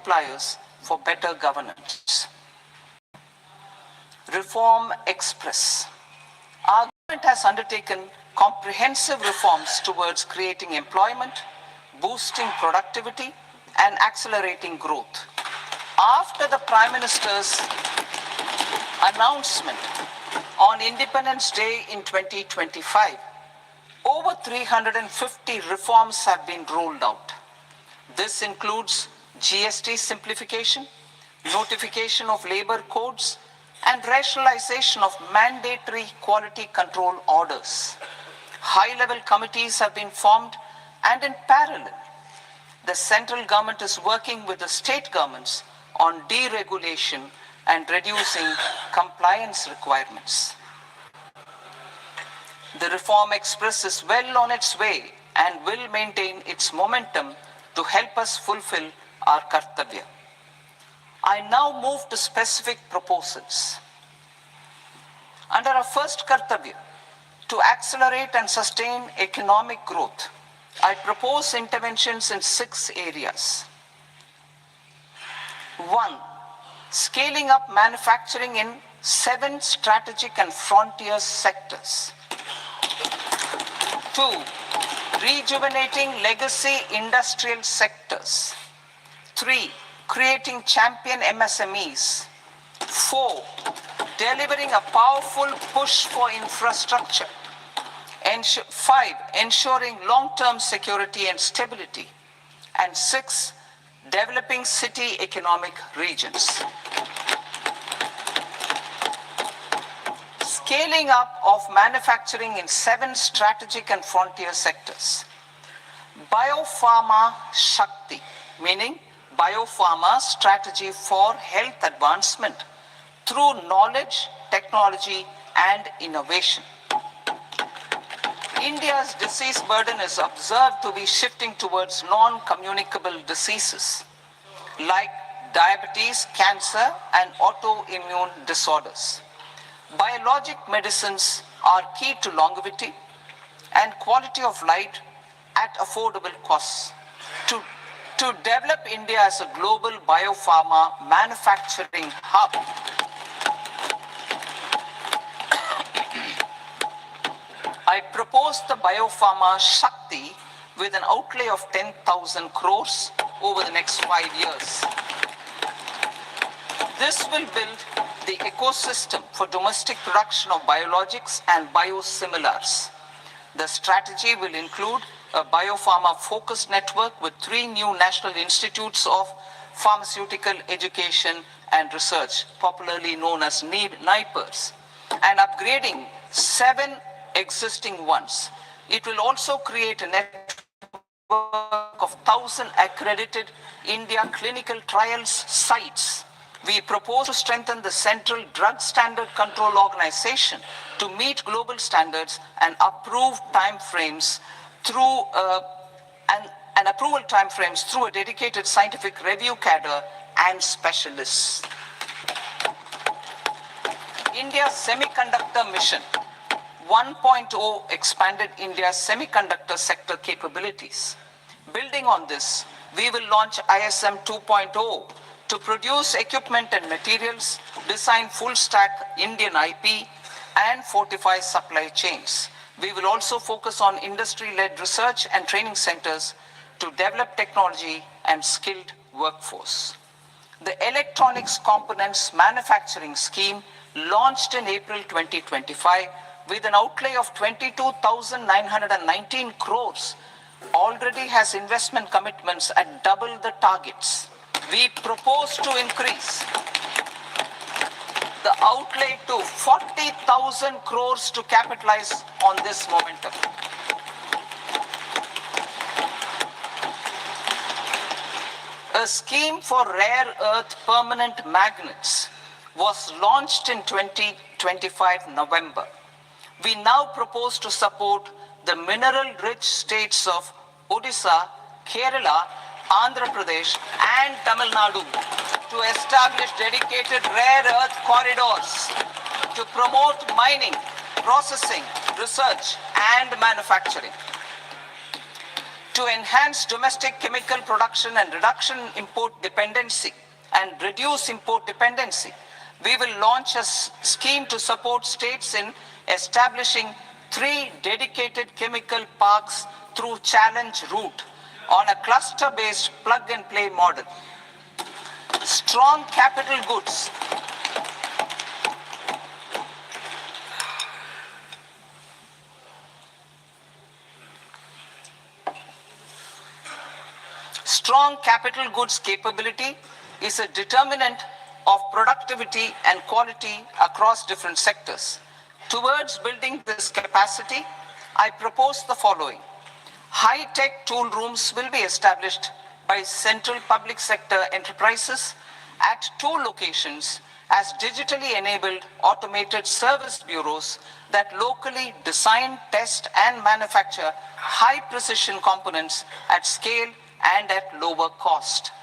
multipliers for better governance. Reform Express. Our government has undertaken comprehensive reforms towards creating employment, boosting productivity, and accelerating growth. After the Prime Minister's announcement on Independence Day in 2025, over 350 reforms have been rolled out. This includes GST simplification, notification of labor codes, and rationalization of mandatory quality control orders. High-level committees have been formed, and in parallel, the central government is working with the state governments on deregulation and reducing compliance requirements. The Reform Express is well on its way and will maintain its momentum to help us fulfill our kartavya. I now move to specific proposals. Under our first kartavya, to accelerate and sustain economic growth, I propose interventions in 6 areas. 1. Scaling up manufacturing in 7 strategic and frontier sectors. 2. Rejuvenating legacy industrial sectors. 3. Creating champion MSMEs. 4. Delivering a powerful push for infrastructure. 5. Ensuring long-term security and stability. And 6. Developing city economic regions. Scaling up of manufacturing in 7 strategic and frontier sectors. Biopharma Shakti, meaning biopharma strategy for health advancement through knowledge, technology, and innovation. India's disease burden is observed to be shifting towards non-communicable diseases like diabetes, cancer, and autoimmune disorders. Biologic medicines are key to longevity and quality of life at affordable costs. To develop India as a global biopharma manufacturing hub, I propose the Biopharma Shakti with an outlay of 10,000 crores over the next 5 years. This will build the ecosystem for domestic production of biologics and biosimilars. The strategy will include a biopharma-focused network with 3 new national institutes of pharmaceutical education and research, popularly known as NIPERs, and upgrading 7 existing ones. It will also create a network of 1,000 accredited India clinical trials sites. We propose to strengthen the Central Drug Standard Control Organization to meet global standards and approve timeframes through approval timeframes through a dedicated scientific review cadre and specialists. India's Semiconductor Mission 1.0 expanded India's semiconductor sector capabilities. Building on this, we will launch ISM 2.0 to produce equipment and materials, design full-stack Indian IP, and fortify supply chains. We will also focus on industry-led research and training centers to develop technology and skilled workforce. The Electronics Components Manufacturing Scheme, launched in April 2025, with an outlay of 22,919 crores, already has investment commitments at double the targets. We propose to increase the outlay to 40,000 crores to capitalize on this momentum. A scheme for rare earth permanent magnets was launched in 2025 November. We now propose to support the mineral-rich states of Odisha, Kerala, Andhra Pradesh, and Tamil Nadu to establish dedicated rare earth corridors to promote mining, processing, research, and manufacturing. To enhance domestic chemical production and reduction import dependency and reduce import dependency, we will launch a scheme to support states in establishing 3 dedicated chemical parks through challenge route on a cluster-based plug-and-play model. Strong capital goods. Strong capital goods capability is a determinant of productivity and quality across different sectors. Towards building this capacity, I propose the following. High-tech tool rooms will be established by central public sector enterprises at 2 locations as digitally enabled automated service bureaus that locally design, test, and manufacture high-precision components at scale and at lower cost.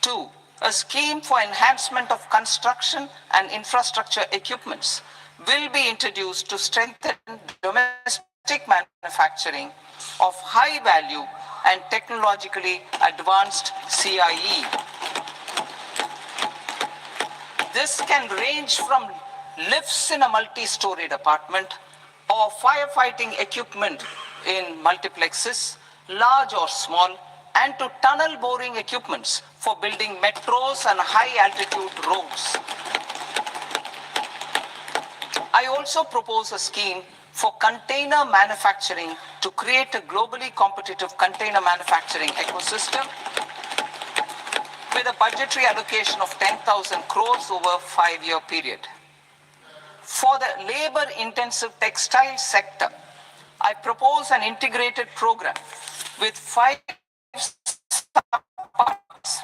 2. A scheme for enhancement of construction and infrastructure equipments will be introduced to strengthen domestic manufacturing of high value and technologically advanced CIE. This can range from lifts in a multi-storied apartment or firefighting equipment in multiplexes, large or small, and to tunnel boring equipments for building metros and high-altitude roads. I also propose a scheme for container manufacturing to create a globally competitive container manufacturing ecosystem with a budgetary allocation of 10,000 crores over a 5-year period. For the labor-intensive textile sector, I propose an integrated program with 5 parts.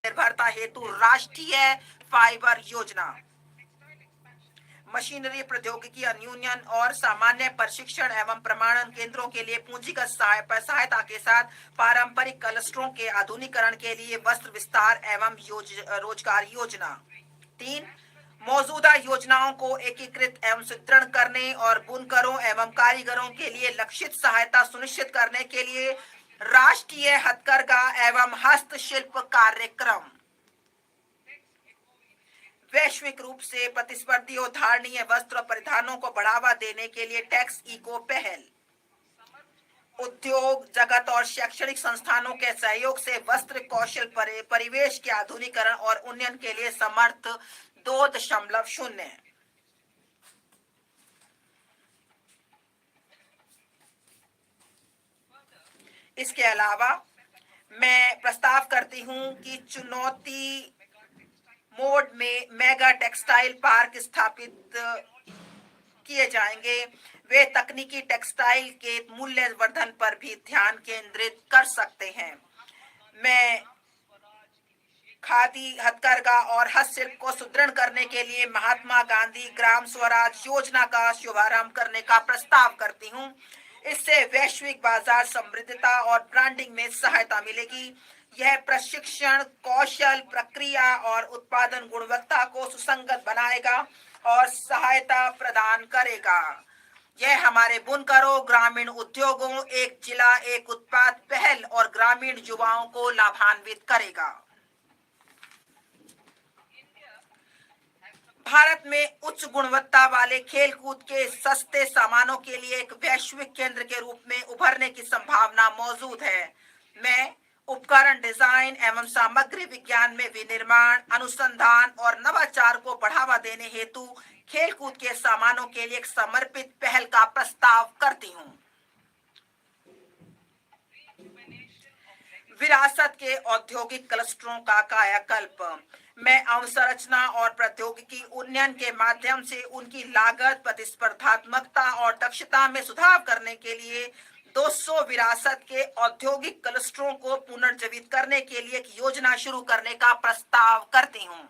निर्भरता हेतु राष्ट्रीय fibre योजना, machinery प्रौद्योगिकी union और सामान्य प्रशिक्षण एवं प्रमाणन केंद्रों के लिए पूंजीगत सहायता के साथ पारंपरिक क्लस्टरों के आधुनिकीकरण के लिए वस्त्र विस्तार एवं रोजगार योजना। 3. मौजूदा योजनाओं को एकीकृत एवं सुदृढ़ करने और बुनकरों एवं कारीगरों के लिए लक्षित सहायता सुनिश्चित करने के लिए राष्ट्रीय हथकरघा एवं हस्तशिल्प कार्यक्रम। वैश्विक रूप से प्रतिस्पर्धी और धारणीय वस्त्र परिधानों को बढ़ावा देने के लिए टैक्स इको पहल। उद्योग जगत और शैक्षणिक संस्थानों के सहयोग से वस्त्र कौशल परिवेश के आधुनिकीकरण और उन्नयन के लिए समर्थ 2.0। इसके अलावा मैं प्रस्ताव करती हूं कि चुनौती मोड में मेगा टेक्सटाइल पार्क स्थापित किए जाएंगे। वे तकनीकी टेक्सटाइल के मूल्यवर्धन पर भी ध्यान केंद्रित कर सकते हैं। मैं खादी, हथकरघा और हस्तशिल्प को सुदृढ़ करने के लिए महात्मा गांधी ग्राम स्वराज योजना का शुभारंभ करने का प्रस्ताव करती हूं। इससे वैश्विक बाजार समृद्धता और ब्रांडिंग में सहायता मिलेगी। यह प्रशिक्षण, कौशल, प्रक्रिया और उत्पादन गुणवत्ता को सुसंगत बनाएगा और सहायता प्रदान करेगा। यह हमारे बुनकरों, ग्रामीण उद्योगों, एक जिला एक उत्पाद पहल और ग्रामीण युवाओं को लाभान्वित करेगा। भारत में उच्च गुणवत्ता वाले खेलकूद के सस्ते सामानों के लिए एक वैश्विक केंद्र के रूप में उभरने की संभावना मौजूद है। मैं उपकरण डिजाइन एवं सामग्री विज्ञान में विनिर्माण, अनुसंधान और नवाचार को बढ़ावा देने हेतु खेलकूद के सामानों के लिए एक समर्पित पहल का प्रस्ताव करती हूं। विरासत के औद्योगिक क्लस्टरों का कायाकल्प। मैं अवसंरचना और प्रौद्योगिकी उन्नयन के माध्यम से उनकी लागत, प्रतिस्पर्धात्मकता और दक्षता में सुधार करने के लिए 200 विरासत के औद्योगिक क्लस्टरों को पुनर्जीवित करने के लिए एक योजना शुरू करने का प्रस्ताव करती हूं।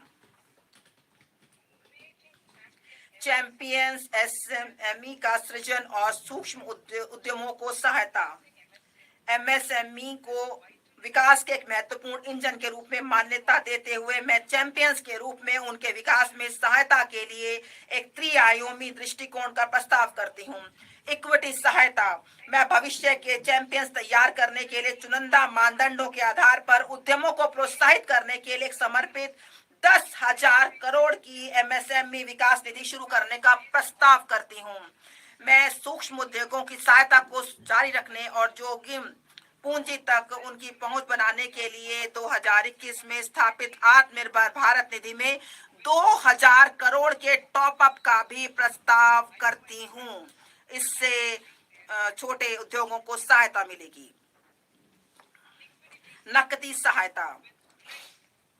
चैंपियंस एसएमई का सृजन और सूक्ष्म उद्यमों को सहायता। एमएसएमई को विकास के एक महत्वपूर्ण इंजन के रूप में मान्यता देते हुए मैं चैंपियंस के रूप में उनके विकास में सहायता के लिए एक त्रिआयामी दृष्टिकोण का प्रस्ताव करती हूँ। इक्विटी सहायता। मैं भविष्य के चैंपियंस तैयार करने के लिए चुनिंदा मानदंडों के आधार पर उद्यमों को प्रोत्साहित करने के लिए एक समर्पित 10,000 करोड़ की एमएसएमई विकास निधि शुरू करने का प्रस्ताव करती हूँ। मैं सूक्ष्म उद्योगों की सहायता को जारी रखने और जोखिम पूंजी तक उनकी पहुंच बनाने के लिए 2021 में स्थापित आत्मनिर्भर भारत निधि में 2,000 करोड़ के टॉप अप का भी प्रस्ताव करती हूं। इससे छोटे उद्योगों को सहायता मिलेगी। नकदी सहायता।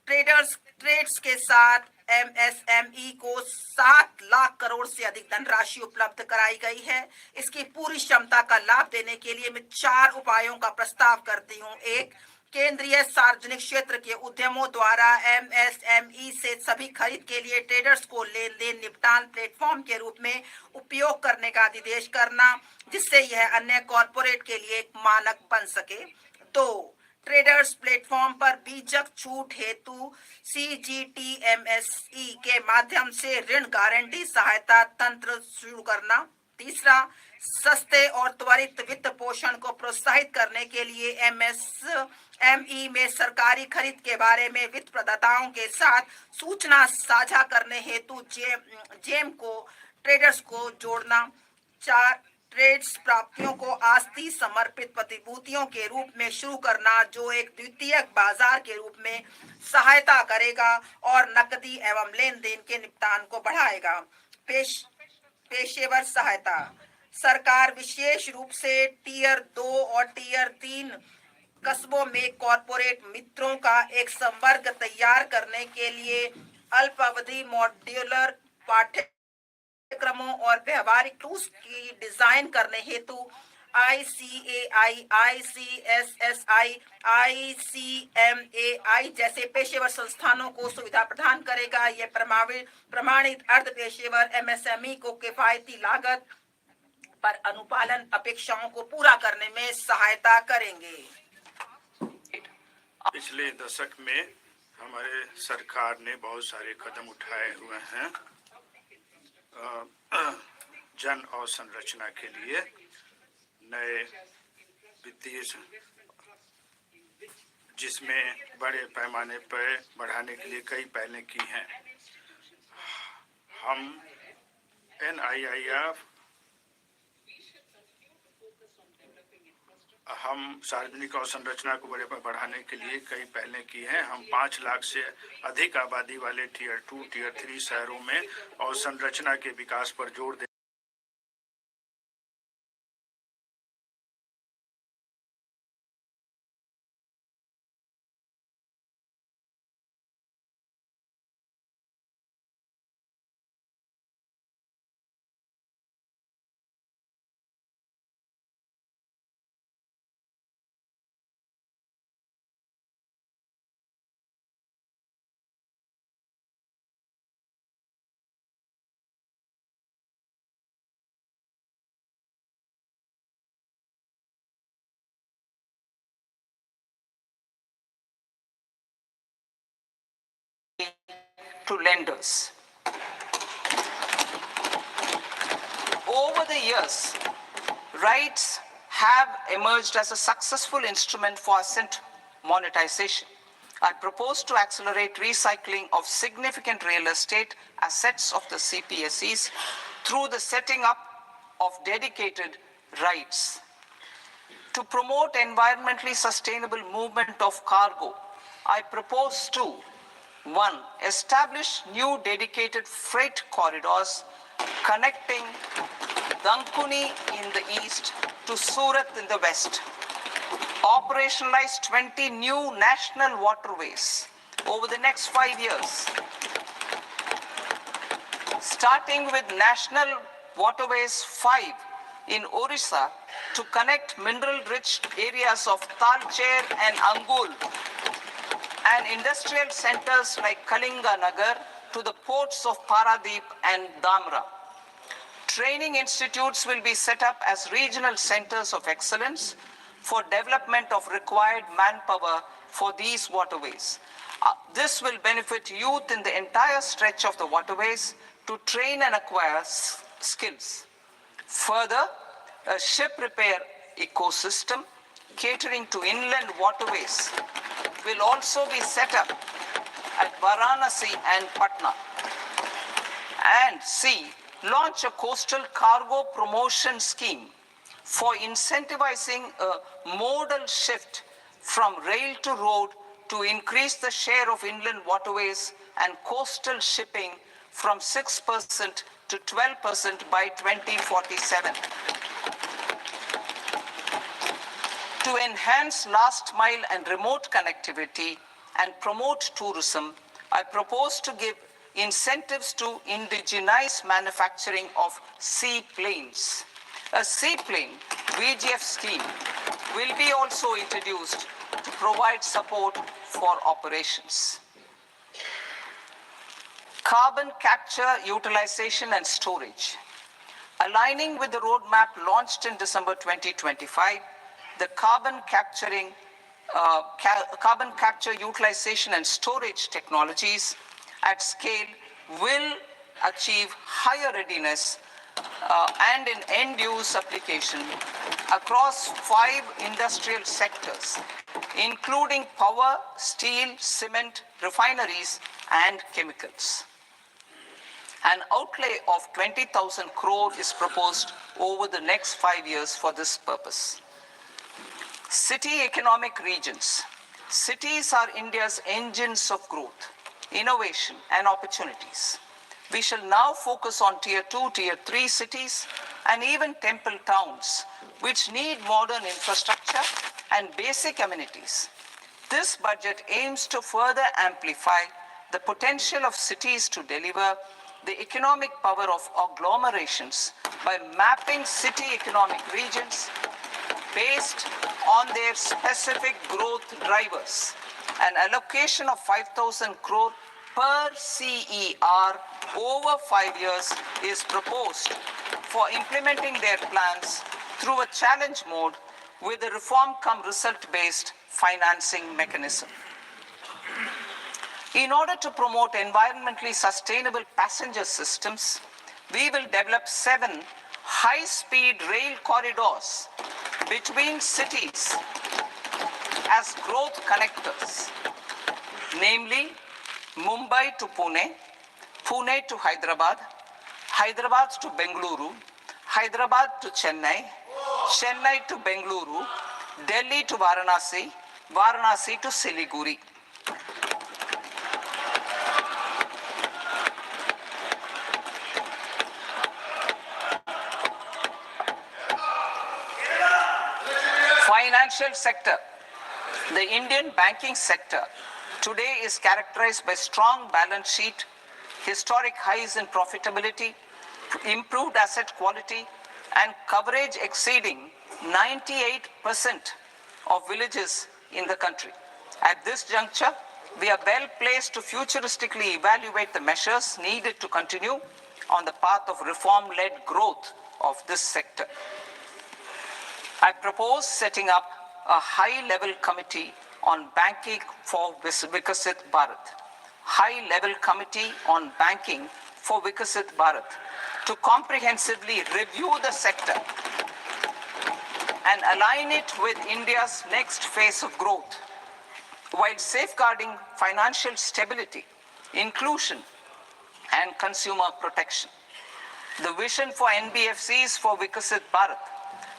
ट्रेड्स के साथ एमएसएमई को 7 लाख करोड़ से अधिक धनराशि उपलब्ध कराई गई है। इसकी पूरी क्षमता का लाभ देने के लिए मैं 4 उपायों का प्रस्ताव करती हूँ। एक, केंद्रीय सार्वजनिक क्षेत्र के उद्यमों द्वारा एमएसएमई से सभी खरीद के लिए ट्रेडर्स को लेन देन निपटान प्लेटफॉर्म के रूप में उपयोग करने का निर्देश करना, जिससे यह अन्य कॉरपोरेट के लिए एक मानक बन सके। 2, ट्रेडर्स प्लेटफॉर्म पर बीजक छूट हेतु सीजीटीएमएसई के माध्यम से ऋण गारंटी सहायता तंत्र शुरू करना। तीसरा, सस्ते और त्वरित वित्त पोषण को प्रोत्साहित करने के लिए एमएसएमई में सरकारी खरीद के बारे में वित्त प्रदाताओं के साथ सूचना साझा करने हेतु जेम को ट्रेडर्स को जोड़ना। 4, ट्रेड्स प्राप्तियों को आस्ती समर्पित प्रतिभूतियों के रूप में शुरू करना, जो एक द्वितीयक बाजार के रूप में सहायता करेगा और नकदी एवं लेन देन के निपटान को बढ़ाएगा। पेशेवर सहायता। सरकार विशेष रूप से टियर 2 और टियर 3 कस्बों में कॉरपोरेट मित्रों का एक संवर्ग तैयार करने के लिए अल्पावधि मॉड्यूलर पाठ्यक्रमों और व्यवहारिक टूल्स की डिजाइन करने हेतु ICAI, ICSSI, ICMAI जैसे पेशेवर संस्थानों को सुविधा प्रदान करेगा। यह प्रमाणित अर्ध पेशेवर एमएसएमई को किफायती लागत पर अनुपालन अपेक्षाओं को पूरा करने में सहायता करेंगे। पिछले दशक में हमारे सरकार ने बहुत सारे कदम उठाए हुए हैं जन अवसंरचना के लिए, नए वित्तीय जिसमें बड़े पैमाने पर बढ़ाने के लिए कई पहलें की हैं। हम NIIF हम सार्वजनिक अवसंरचना को बड़े पर बढ़ाने के लिए कई पहलें की हैं। हम 5 लाख से अधिक आबादी वाले टियर 2, टियर 3 शहरों में अवसंरचना के विकास पर जोर दे to lenders. Over the years, rights have emerged as a successful instrument for asset monetization. I propose to accelerate recycling of significant real estate assets of the CPSEs through the setting up of dedicated rights. To promote environmentally sustainable movement of cargo, I propose to 1. Establish new dedicated freight corridors connecting Dankuni in the east to Surat in the west. Operationalize 20 new national waterways over the next 5 years. Starting with National Waterways 5 in Orissa to connect mineral-rich areas of Talcher and Angul, and industrial centers like Kalinga Nagar to the ports of Paradip and Dhamra. Training institutes will be set up as regional centers of excellence for development of required manpower for these waterways. This will benefit youth in the entire stretch of the waterways to train and acquire skills. Further, a ship repair ecosystem catering to inland waterways will also be set up at Varanasi and Patna. And C, launch a coastal cargo promotion scheme for incentivizing a modal shift from rail to road to increase the share of inland waterways and coastal shipping from 6% to 12% by 2047. To enhance last mile and remote connectivity and promote tourism, I propose to give incentives to indigenize manufacturing of seaplanes. A seaplane VGF scheme will be also introduced to provide support for operations. Carbon capture, utilization and storage. Aligning with the roadmap launched in December 2025, the carbon capture, utilization and storage technologies at scale will achieve higher readiness and in end-use application across 5 industrial sectors, including power, steel, cement, refineries, and chemicals. An outlay of 20,000 crore is proposed over the next 5 years for this purpose. City economic regions. Cities are India's engines of growth, innovation, and opportunities. We shall now focus on Tier 2, Tier 3 cities, and even temple towns, which need modern infrastructure and basic amenities. This budget aims to further amplify the potential of cities to deliver the economic power of agglomerations by mapping city economic regions based on their specific growth drivers. An allocation of 5,000 crore per CER over 5 years is proposed for implementing their plans through a challenge mode with a reform cum result-based financing mechanism. In order to promote environmentally sustainable passenger systems, we will develop 7 high-speed rail corridors between cities as growth connectors, namely Mumbai to Pune, Pune to Hyderabad, Hyderabad to Bengaluru, Hyderabad to Chennai, Chennai to Bengaluru, Delhi to Varanasi, Varanasi to Siliguri. Financial sector. The Indian banking sector today is characterized by strong balance sheet, historic highs in profitability, improved asset quality, and coverage exceeding 98% of villages in the country. At this juncture, we are well placed to futuristically evaluate the measures needed to continue on the path of reform-led growth of this sector. I propose setting up a high-level committee on banking for Vikasit Bharat. High-level committee on banking for Vikasit Bharat to comprehensively review the sector and align it with India's next phase of growth, while safeguarding financial stability, inclusion, and consumer protection. The vision for NBFCs for Vikasit Bharat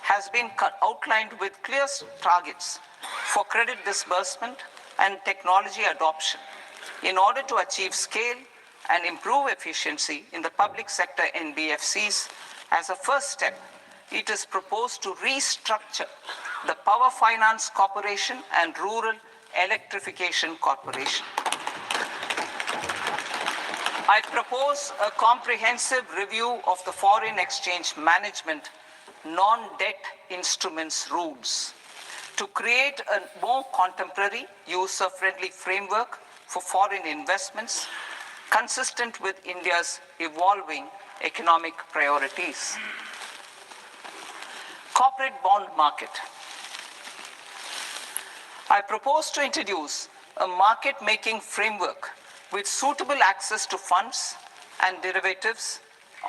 has been outlined with clear targets for credit disbursement and technology adoption in order to achieve scale and improve efficiency in the public sector NBFCs. As a first step, it is proposed to restructure the Power Finance Corporation and Rural Electrification Corporation. I propose a comprehensive review of the foreign exchange management non-debt instruments rules to create a more contemporary, user-friendly framework for foreign investments, consistent with India's evolving economic priorities. Corporate bond market. I propose to introduce a market-making framework with suitable access to funds and derivatives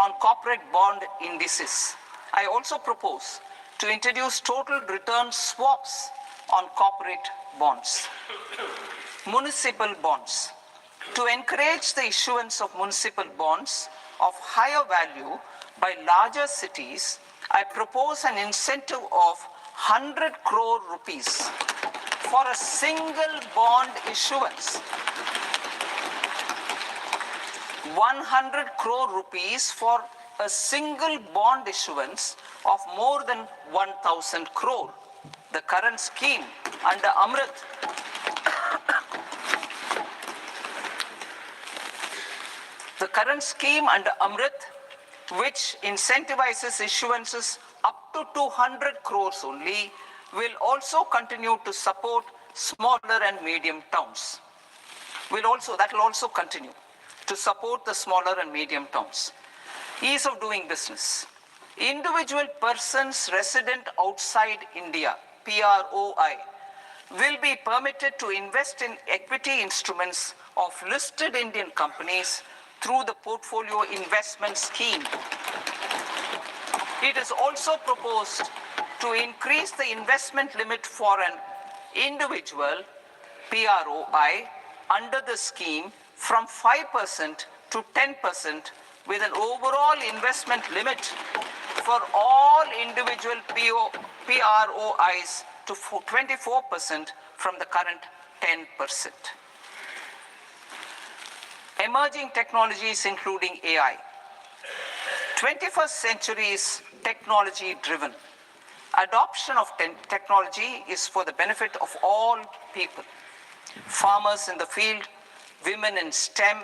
on corporate bond indices. I also propose to introduce total return swaps on corporate bonds. Municipal bonds. To encourage the issuance of municipal bonds of higher value by larger cities, I propose an incentive of 100 crore rupees for a single bond issuance. 100 crore rupees for a single bond issuance of more than 1,000 crore. The current scheme under Amrit which incentivizes issuances up to 200 crores only, will also continue to support smaller and medium towns. That will also continue to support the smaller and medium towns. Ease of doing business. Individual persons resident outside India, PROI, will be permitted to invest in equity instruments of listed Indian companies through the portfolio investment scheme. It is also proposed to increase the investment limit for an individual PROI under the scheme from 5% to 10%, with an overall investment limit for all individual PROIs to 24% from the current 10%. Emerging technologies including AI. 21st century is technology driven. Adoption of technology is for the benefit of all people. Farmers in the field, women in STEM,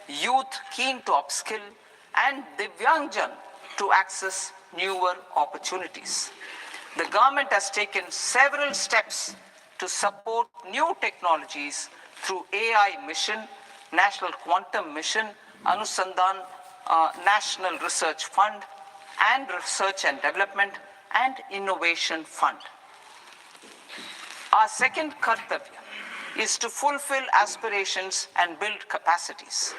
youth keen to upskill, and Divyangjan to access newer opportunities. The government has taken several steps to support new technologies through AI Mission, National Quantum Mission, Anusandhan National Research Fund, and Research and Development and Innovation Fund. Our second kartavya is to fulfill aspirations and build capacities.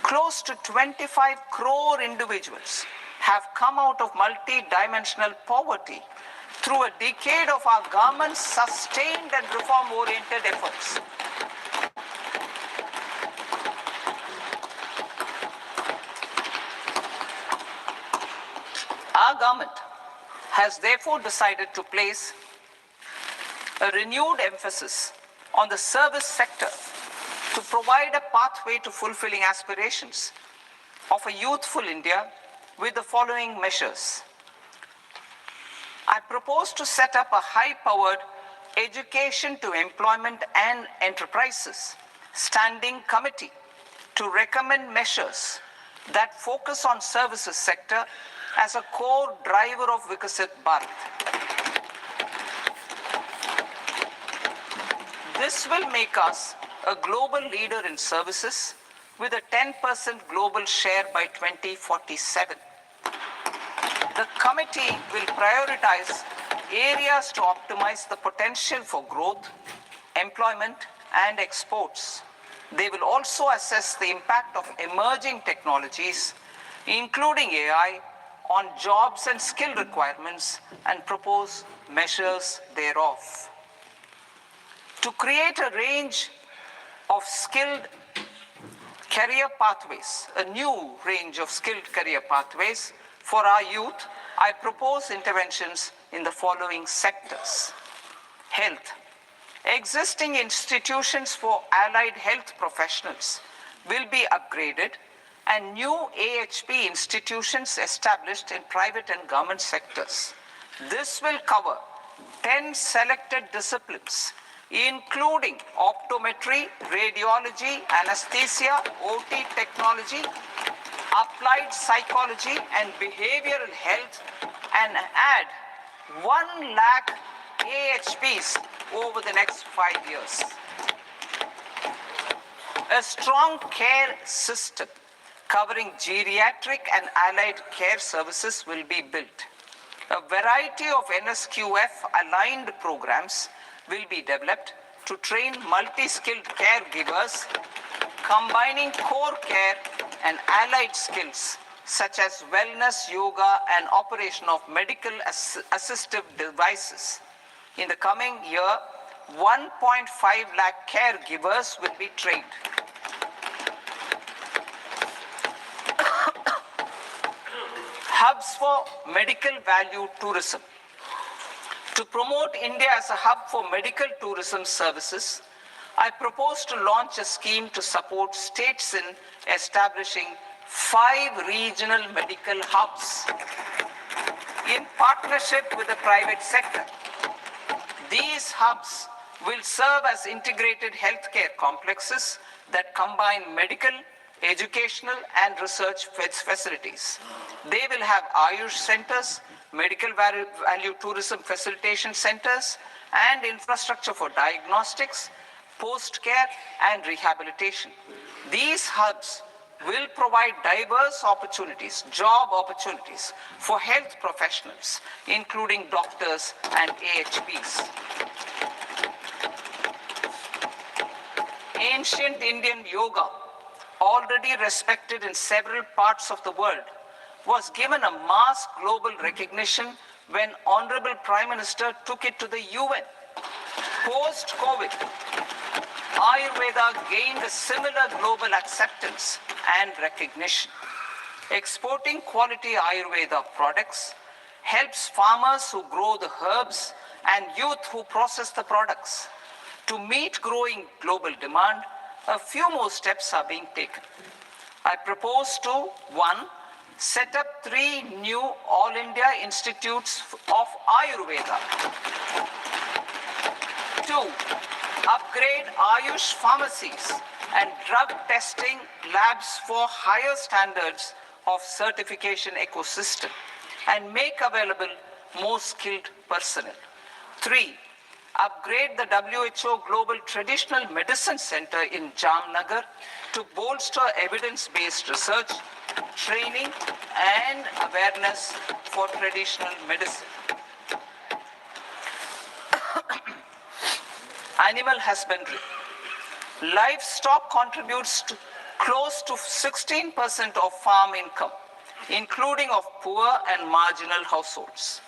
Close to 25 crore individuals have come out of multi-dimensional poverty through a decade of our government's sustained and reform-oriented efforts. Our government has therefore decided to place a renewed emphasis on the service sector to provide a pathway to fulfilling aspirations of a youthful India with the following measures. I propose to set up a high-powered education to employment and enterprises standing committee to recommend measures that focus on services sector as a core driver of Vikasit Bharat. This will make us a global leader in services with a 10% global share by 2047. The committee will prioritize areas to optimize the potential for growth, employment, and exports. They will also assess the impact of emerging technologies, including AI, on jobs and skill requirements and propose measures thereof. To create a range of skilled career pathways, a new range of skilled career pathways for our youth, I propose interventions in the following sectors. Health. Existing institutions for allied health professionals will be upgraded and new AHP institutions established in private and government sectors. This will cover 10 selected disciplines, including optometry, radiology, anesthesia, OT technology, applied psychology, and behavioral health, and add 1 lakh AHPs over the next 5 years. A strong care system covering geriatric and allied care services will be built. A variety of NSQF-aligned programs will be developed to train multi-skilled caregivers, combining core care and allied skills such as wellness, yoga, and operation of medical assistive devices. In the coming year, 1.5 lakh caregivers will be trained. Hubs for medical value tourism. To promote India as a hub for medical tourism services, I propose to launch a scheme to support states in establishing 5 regional medical hubs in partnership with the private sector. These hubs will serve as integrated healthcare complexes that combine medical, educational, and research facilities. They will have Ayush centers, medical value tourism facilitation centers, and infrastructure for diagnostics, post-care, and rehabilitation. These hubs will provide diverse opportunities, job opportunities for health professionals, including doctors and AHPs. Ancient Indian yoga, already respected in several parts of the world, was given a mass global recognition when Honorable Prime Minister took it to the UN. Post-COVID, Ayurveda gained a similar global acceptance and recognition. Exporting quality Ayurveda products helps farmers who grow the herbs and youth who process the products. To meet growing global demand, a few more steps are being taken. I propose to 1. Set up 3 new All India Institutes of Ayurveda. 2. Upgrade Ayush pharmacies and drug testing labs for higher standards of certification ecosystem and make available more skilled personnel. 3. Upgrade the WHO Global Traditional Medicine Center in Jamnagar to bolster evidence-based research, training, and awareness for traditional medicine. Animal husbandry. Livestock contributes to close to 16% of farm income, including of poor and marginal households.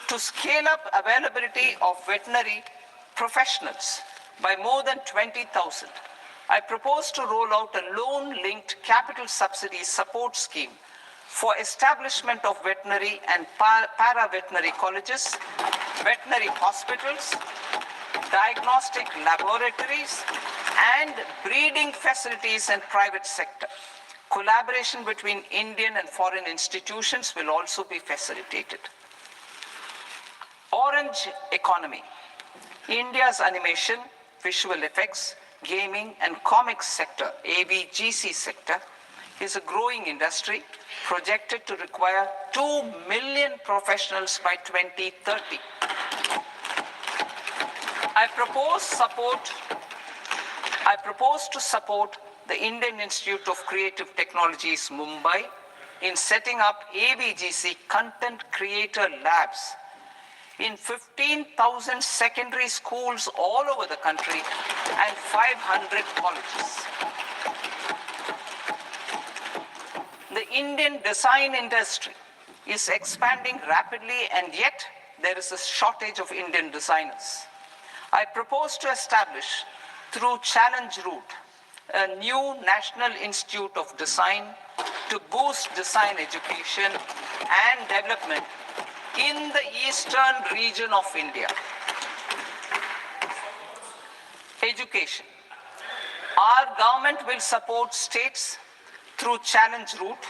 To scale up availability of veterinary professionals by more than 20,000, I propose to roll out a loan-linked capital subsidy support scheme for establishment of veterinary and para-veterinary colleges, veterinary hospitals, diagnostic laboratories, and breeding facilities in private sector. Collaboration between Indian and foreign institutions will also be facilitated. Orange economy. India's animation, visual effects, gaming, and comics sector, AVGC sector, is a growing industry projected to require 2 million professionals by 2030. I propose to support the Indian Institute of Creative Technologies, Mumbai, in setting up AVGC content creator labs in 15,000 secondary schools all over the country and 500 colleges. The Indian design industry is expanding rapidly, and yet there is a shortage of Indian designers. I propose to establish, through Challenge Route, a new National Institute of Design to boost design education and development in the eastern region of India. Education. Our government will support states through Challenge Route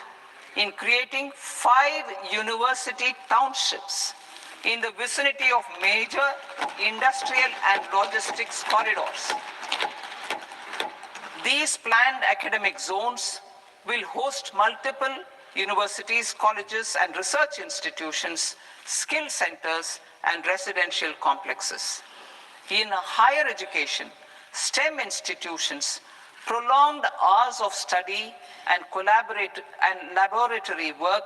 in creating 5 university townships in the vicinity of major industrial and logistics corridors. These planned academic zones will host multiple universities, colleges, and research institutions, skill centers, and residential complexes. In higher education, STEM institutions Prolonged hours of study and laboratory work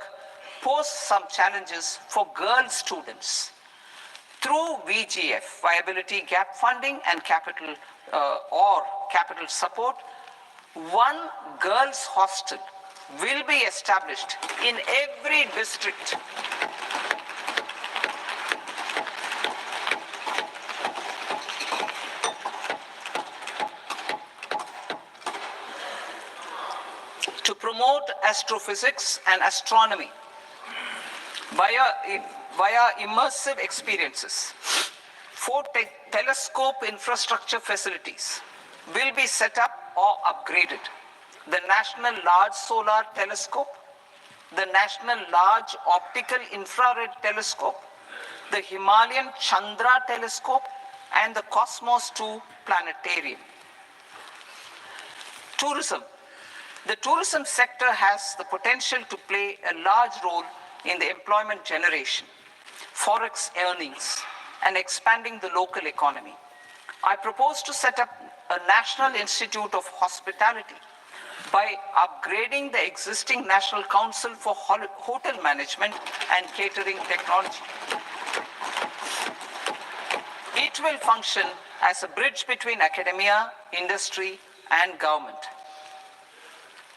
pose some challenges for girl students. Through VGF, Viability Gap Funding and capital support, one girls' hostel will be established in every district. To promote astrophysics and astronomy via immersive experiences. 4 telescope infrastructure facilities will be set up or upgraded. The National Large Solar Telescope, the National Large Optical Infrared Telescope, the Himalayan Chandra Telescope, and the Cosmos 2 Planetarium. Tourism. The tourism sector has the potential to play a large role in the employment generation, forex earnings, and expanding the local economy. I propose to set up a National Institute of Hospitality by upgrading the existing National Council for Hotel Management and Catering Technology. It will function as a bridge between academia, industry, and government.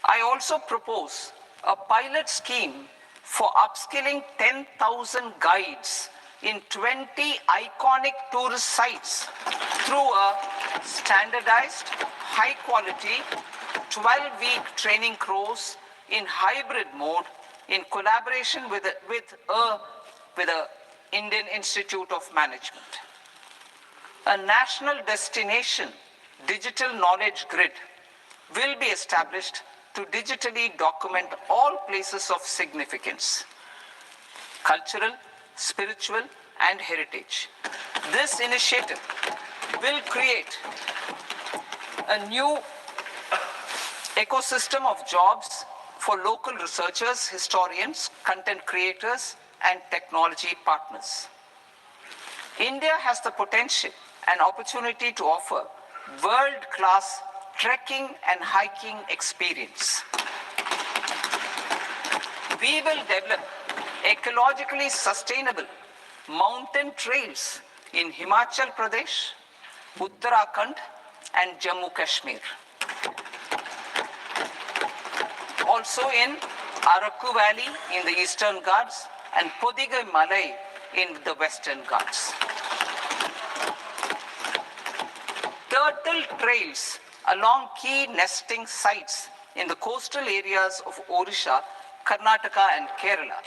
I also propose a pilot scheme for upskilling 10,000 guides in 20 iconic tourist sites through a standardized, high-quality, 12-week training course in hybrid mode in collaboration with the Indian Institute of Management. A national destination digital knowledge grid will be established to digitally document all places of significance, cultural, spiritual, and heritage. This initiative will create a new ecosystem of jobs for local researchers, historians, content creators, and technology partners. India has the potential and opportunity to offer world-class trekking and hiking experience. We will develop ecologically sustainable mountain trails in Himachal Pradesh, Uttarakhand, and Jammu Kashmir. Also in Araku Valley in the Eastern Ghats and Podigai Malai in the Western Ghats. Turtle trails along key nesting sites in the coastal areas of Odisha, Karnataka, and Kerala.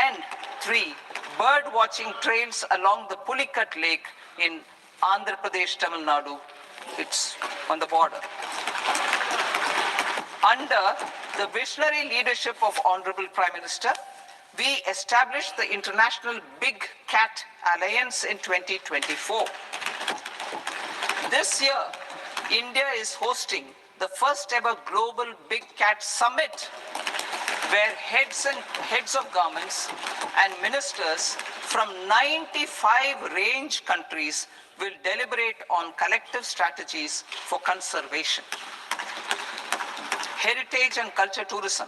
And 3 bird watching trails along the Pulikat Lake in Andhra Pradesh, Tamil Nadu. It's on the border. Under the visionary leadership of Honorable Prime Minister, we established the International Big Cat Alliance in 2024. This year, India is hosting the first ever Global Big Cat Summit, where heads of governments and ministers from 95 range countries will deliberate on collective strategies for conservation. Heritage and culture tourism.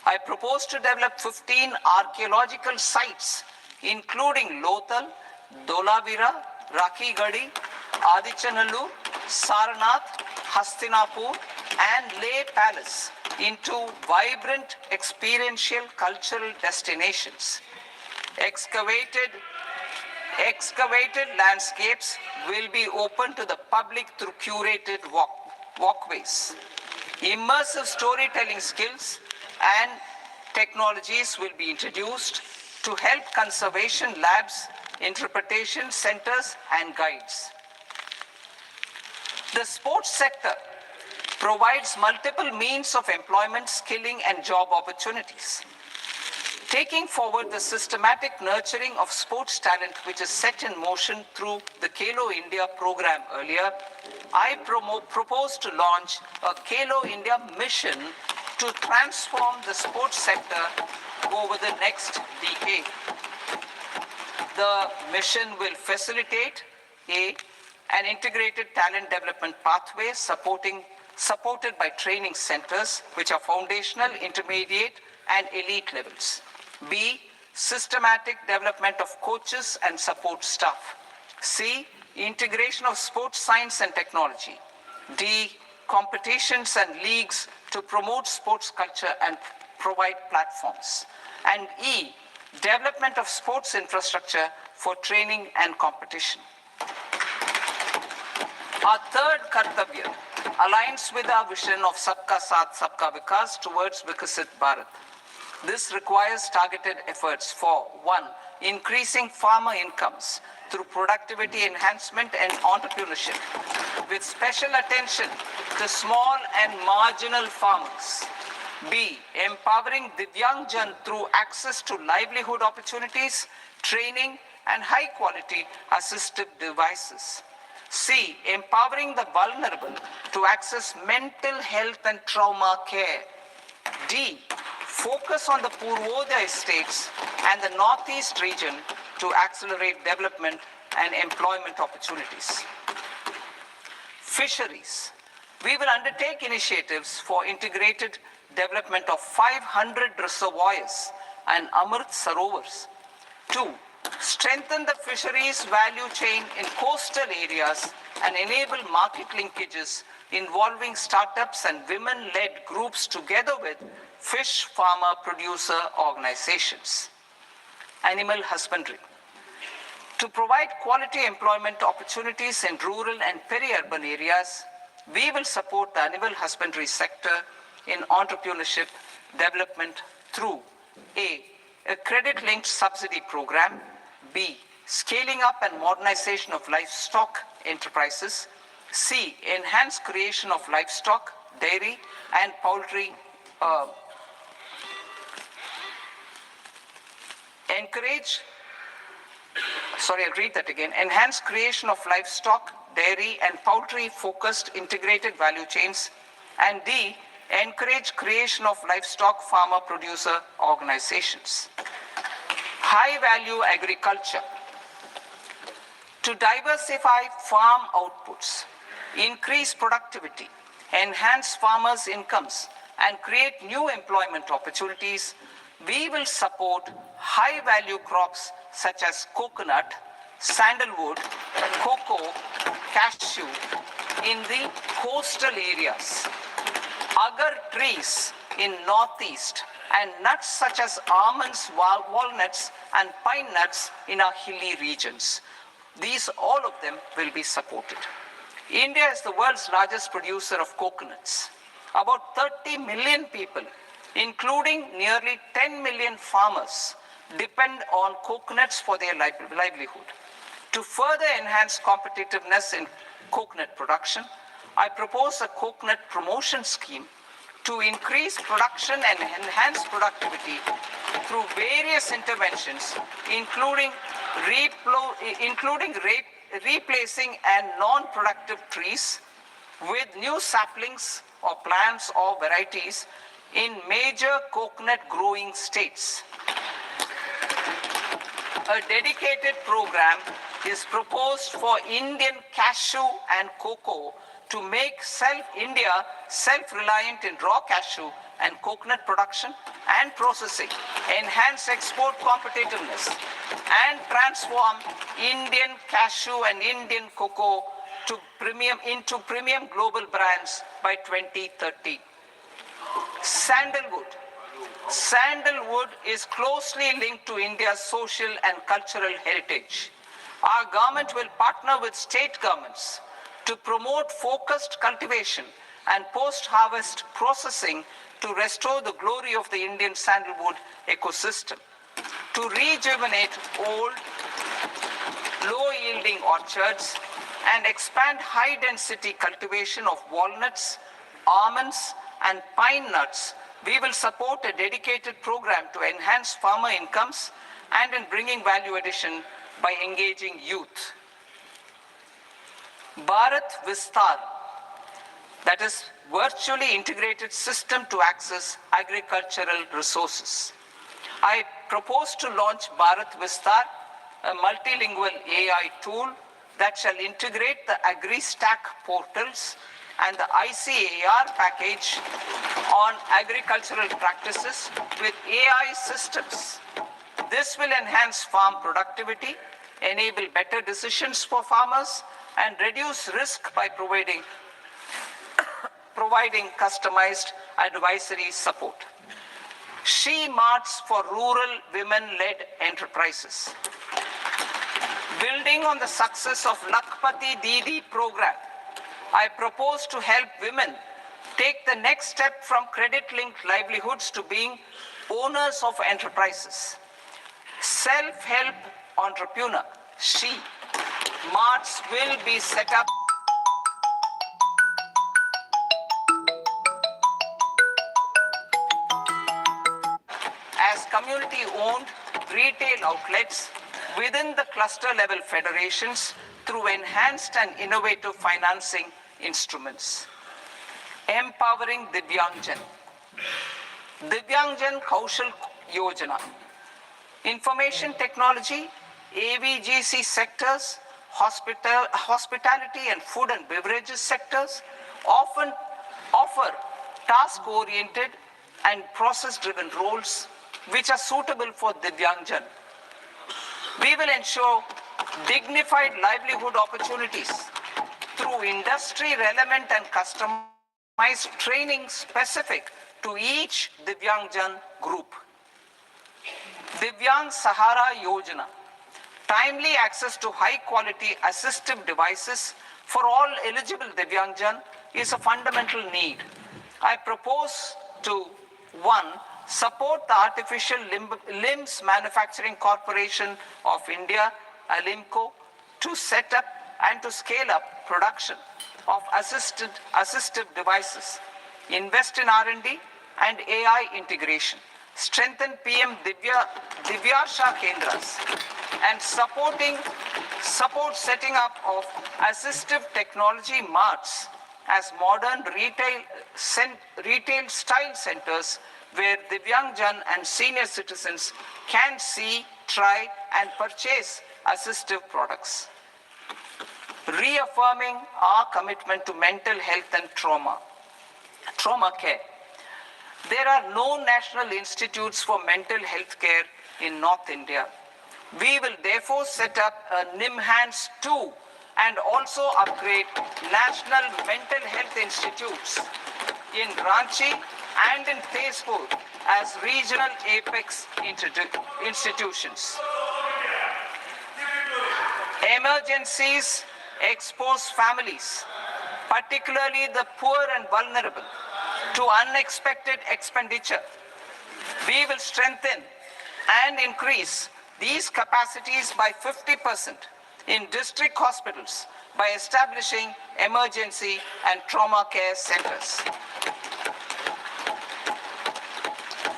I propose to develop 15 archaeological sites, including Lothal, Dholavira, Rakhi Gadi, Adichanallur, Sarnath, Hastinapur, and Leh Palace into vibrant experiential cultural destinations. Excavated landscapes will be open to the public through curated walkways. Immersive storytelling skills and technologies will be introduced to help conservation labs, interpretation centers, and guides. The sports sector provides multiple means of employment, skilling, and job opportunities. Taking forward the systematic nurturing of sports talent, which is set in motion through the Khelo India program earlier, I propose to launch a Khelo India mission to transform the sports sector over the next decade. The mission will facilitate an integrated talent development pathway supporting supported by training centers, which are foundational, intermediate, and elite levels. B, systematic development of coaches and support staff. C, integration of sports science and technology. D, competitions and leagues to promote sports culture and provide platforms. And E, development of sports infrastructure for training and competition. Our third Kartavya aligns with our vision of Sabka Saath, Sabka Vikas towards Vikasit Bharat. This requires targeted efforts for 1, increasing farmer incomes through productivity enhancement and entrepreneurship, with special attention to small and marginal farmers. B, empowering Divyangjan through access to livelihood opportunities, training, and high-quality assistive devices. C, empowering the vulnerable to access mental health and trauma care. D, focus on the Purvodaya states and the Northeast region to accelerate development and employment opportunities. Fisheries. We will undertake initiatives for integrated development of 500 reservoirs and Amrit Sarovars. 2, strengthen the fisheries value chain in coastal areas and enable market linkages involving startups and women-led groups together with fish farmer producer organizations. Animal husbandry. To provide quality employment opportunities in rural and peri-urban areas, we will support the animal husbandry sector in entrepreneurship development through A, a credit-linked subsidy program, B, scaling up and modernization of livestock enterprises, C, enhanced creation of livestock, dairy, and poultry, enhanced creation of livestock, dairy, and poultry-focused integrated value chains, and D, encourage creation of livestock farmer-producer organizations. High-value agriculture. To diversify farm outputs, increase productivity, enhance farmers' incomes, and create new employment opportunities, we will support high-value crops such as coconut, sandalwood, cocoa, cashew in the coastal areas, agar trees in northeast, and nuts such as almonds, walnuts, and pine nuts in our hilly regions. These, all of them, will be supported. India is the world's largest producer of coconuts. About 30 million people, including nearly 10 million farmers, depend on coconuts for their livelihood. To further enhance competitiveness in coconut production, I propose a coconut promotion scheme to increase production and enhance productivity through various interventions, including replacing and non-productive trees with new saplings or plants or varieties in major coconut growing states. A dedicated program is proposed for Indian cashew and cocoa to make India self-reliant in raw cashew and coconut production and processing, enhance export competitiveness, and transform Indian cashew and Indian cocoa into premium global brands by 2030. Sandalwood. Sandalwood is closely linked to India's social and cultural heritage. Our government will partner with state governments to promote focused cultivation and post-harvest processing to restore the glory of the Indian sandalwood ecosystem, to rejuvenate old, low-yielding orchards, and expand high-density cultivation of walnuts, almonds, and pine nuts. We will support a dedicated program to enhance farmer incomes and in bringing value addition by engaging youth. Bharat Vistar, that is virtually integrated system to access agricultural resources. I propose to launch Bharat Vistar, a multilingual AI tool that shall integrate the AgriStack portals and the ICAR package on agricultural practices with AI systems. This will enhance farm productivity, enable better decisions for farmers, and reduce risk by providing customized advisory support. She Marts for rural women-led enterprises. Building on the success of Lakpati Didi program, I propose to help women take the next step from credit-linked livelihoods to being owners of enterprises. Self-help entrepreneur, She Marts will be set up as community-owned retail outlets within the cluster-level federations through enhanced and innovative financing instruments. Empowering Divyangjan. Divyangjan Kaushal Yojana. Information technology, AVGC sectors, hospitality and food and beverages sectors often offer task-oriented and process-driven roles which are suitable for Divyangjan. We will ensure dignified livelihood opportunities through industry-relevant and customized training specific to each Divyangjan group. Divyang Sahara Yojana. Timely access to high-quality assistive devices for all eligible Divyangjan is a fundamental need. I propose to 1. Support the Artificial Limbs Manufacturing Corporation of India, ALIMCO, to set up and to scale up production of assistive devices, invest in R&D and AI integration, strengthen PM Divyasha Kendras, and support setting up of assistive technology marts as modern retail style centers where Divyangjan and senior citizens can see, try and purchase assistive products. Reaffirming our commitment to mental health and trauma care. There are no national institutes for mental health care in North India. We will therefore set up a NIMHANS 2 and also upgrade national mental health institutes in Ranchi and in Tezpur as regional apex institutions. Emergencies expose families, particularly the poor and vulnerable, to unexpected expenditure. We will strengthen and increase these capacities by 50% in district hospitals by establishing emergency and trauma care centers.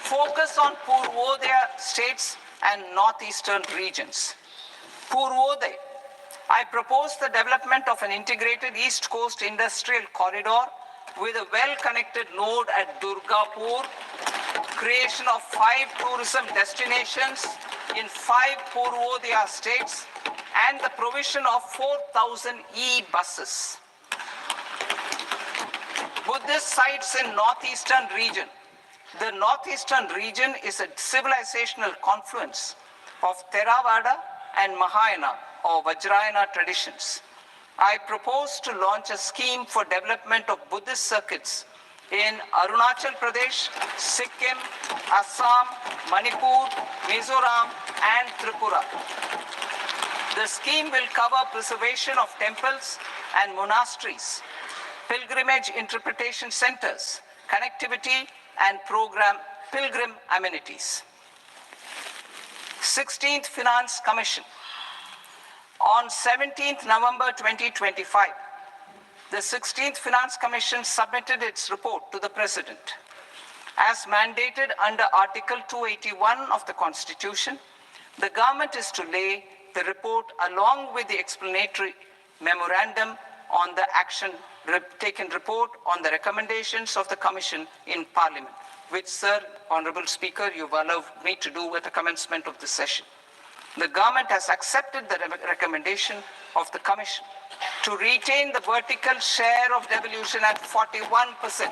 Focus on Purvodaya states and northeastern regions. Purvodaya. I propose the development of an integrated East Coast industrial corridor with a well-connected node at Durgapur, creation of 5 tourism destinations in 5 Purvodaya states, and the provision of 4,000 e-buses. Buddhist sites in northeastern region. The northeastern region is a civilizational confluence of Theravada and Mahayana or Vajrayana traditions. I propose to launch a scheme for development of Buddhist circuits in Arunachal Pradesh, Sikkim, Assam, Manipur, Mizoram, and Tripura. The scheme will cover preservation of temples and monasteries, pilgrimage interpretation centers, connectivity, and pilgrim amenities. 16th Finance Commission. On 17th November 2025, the 16th Finance Commission submitted its report to the President. As mandated under Article 281 of the Constitution, the government is to lay the report along with the explanatory memorandum on the action taken report on the recommendations of the Commission in Parliament, which, Sir, Honourable Speaker, you've allowed me to do at the commencement of this session. The government has accepted the recommendation of the Commission to retain the vertical share of devolution at 41%.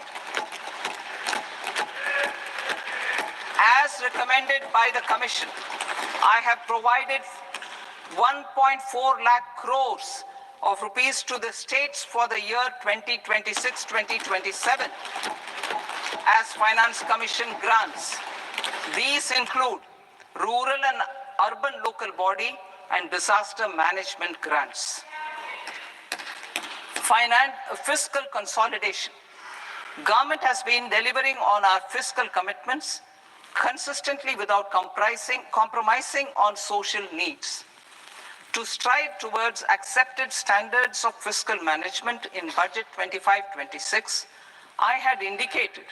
As recommended by the Commission, I have provided 1.4 lakh crores of rupees to the states for the year 2026-2027 as Finance Commission grants. These include rural and urban local body and disaster management grants. Fiscal consolidation. Government has been delivering on our fiscal commitments consistently without compromising on social needs. To strive towards accepted standards of fiscal management in Budget 25-26, I had indicated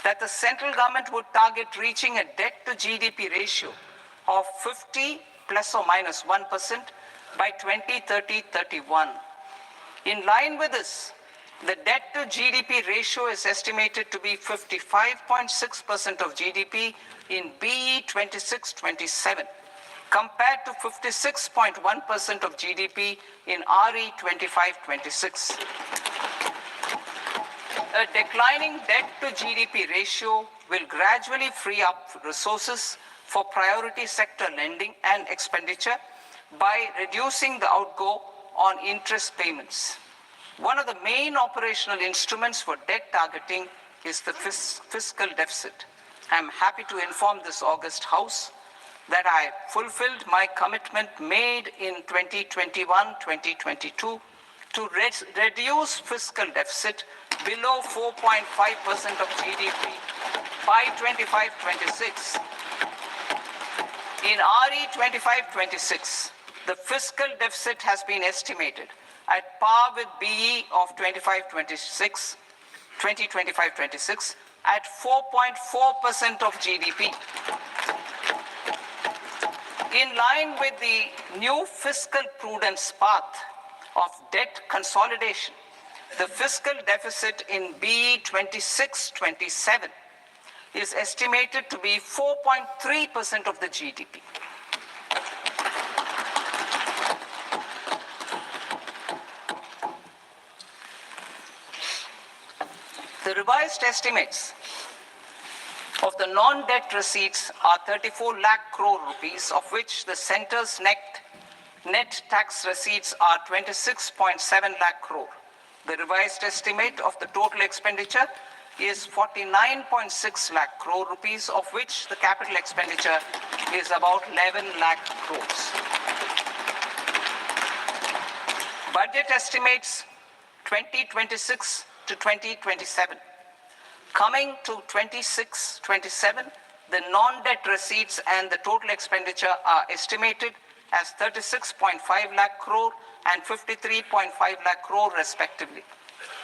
that the central government would target reaching a debt to GDP ratio of 50 plus or minus 1% by 2030-31. In line with this, the debt to GDP ratio is estimated to be 55.6% of GDP in BE 26-27, compared to 56.1% of GDP in RE 25-26. A declining debt to GDP ratio will gradually free up resources for priority sector lending and expenditure by reducing the outgo on interest payments. One of the main operational instruments for debt targeting is the fiscal deficit. I am happy to inform this august House that I fulfilled my commitment made in 2021-2022 to reduce fiscal deficit below 4.5% of GDP by 25-26. In RE 25-26, the fiscal deficit has been estimated at par with BE of 2025-26 at 4.4% of GDP. In line with the new fiscal prudence path of debt consolidation, the fiscal deficit in BE 26-27 is estimated to be 4.3% of the GDP. The revised estimates of the non-debt receipts are 34 lakh crore rupees, of which the centre's net tax receipts are 26.7 lakh crore. The revised estimate of the total expenditure is 49.6 lakh crore rupees, of which the capital expenditure is about 11 lakh crores. Budget estimates 2026 to 2027. Coming to 26-27, the non-debt receipts and the total expenditure are estimated as 36.5 lakh crore and 53.5 lakh crore respectively.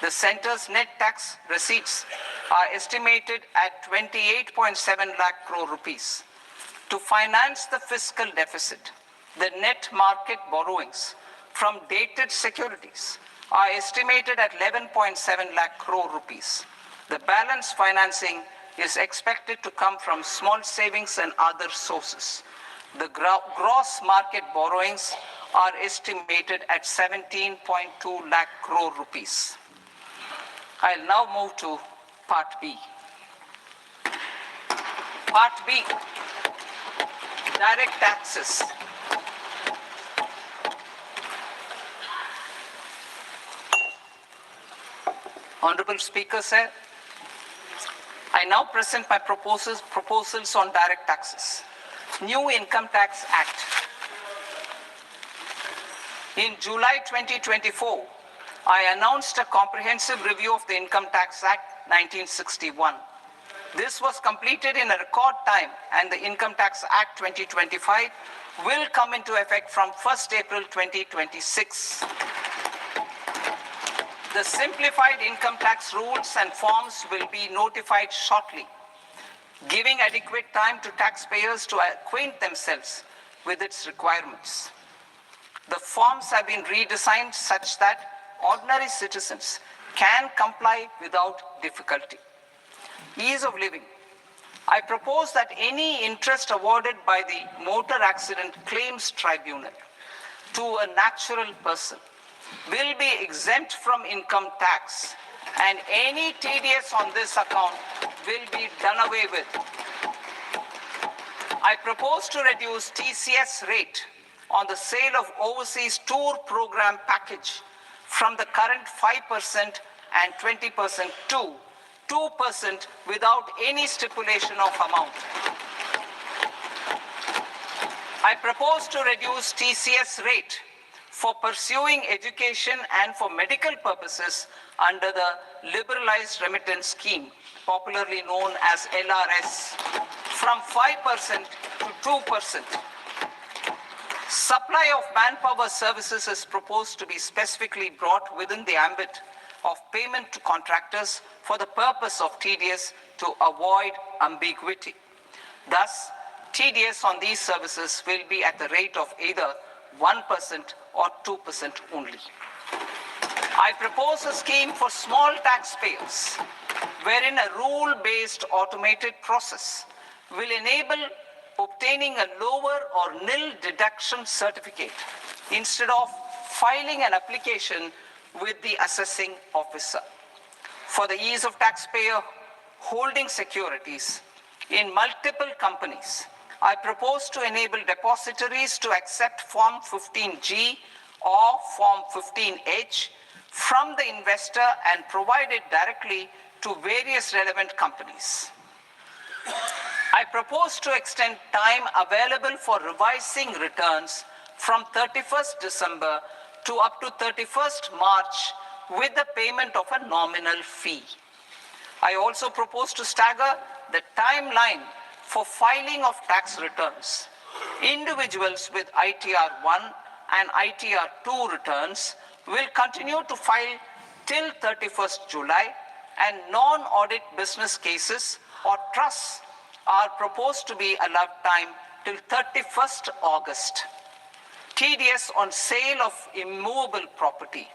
The centre's net tax receipts are estimated at 28.7 lakh crore rupees. To finance the fiscal deficit, the net market borrowings from dated securities are estimated at 11.7 lakh crore rupees. The balance financing is expected to come from small savings and other sources. The gross market borrowings are estimated at 17.2 lakh crore rupees. I'll now move to Part B. Part B, direct taxes. Honorable Speaker, sir, I now present my proposals on direct taxes. New Income Tax Act. In July 2024, I announced a comprehensive review of the Income Tax Act 1961. This was completed in a record time, and the Income Tax Act 2025 will come into effect from 1st April 2026. The simplified income tax rules and forms will be notified shortly, giving adequate time to taxpayers to acquaint themselves with its requirements. The forms have been redesigned such that ordinary citizens can comply without difficulty. Ease of living. I propose that any interest awarded by the Motor Accident Claims Tribunal to a natural person will be exempt from income tax, and any TDS on this account will be done away with. I propose to reduce TCS rate on the sale of overseas tour program package from the current 5% and 20% to 2% without any stipulation of amount. I propose to reduce TCS rate for pursuing education and for medical purposes under the Liberalized Remittance Scheme, popularly known as LRS, from 5% to 2%. Supply of manpower services is proposed to be specifically brought within the ambit of payment to contractors for the purpose of TDS to avoid ambiguity. Thus, TDS on these services will be at the rate of either 1% or 2% only. I propose a scheme for small taxpayers wherein a rule-based automated process will enable obtaining a lower or nil deduction certificate instead of filing an application with the assessing officer. For the ease of taxpayer holding securities in multiple companies, I propose to enable depositories to accept Form 15G or Form 15H from the investor and provide it directly to various relevant companies. I propose to extend time available for revising returns from 31st December to up to 31st March with the payment of a nominal fee. I also propose to stagger the timeline for filing of tax returns. Individuals with ITR 1 and ITR 2 returns will continue to file till 31st July, and non-audit business cases or trusts are proposed to be allowed time till 31st August. TDS on sale of immovable property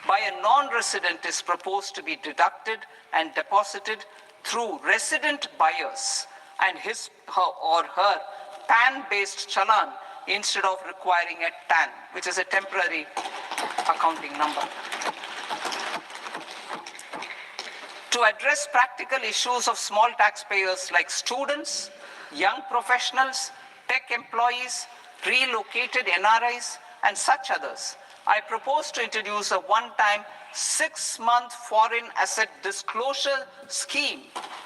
by a non-resident is proposed to be deducted and deposited through resident buyers and his or her PAN-based challan instead of requiring a TAN, which is a temporary accounting number. To address practical issues of small taxpayers like students, young professionals, tech employees, relocated NRIs, and such others, I propose to introduce a one-time 6-month foreign asset disclosure scheme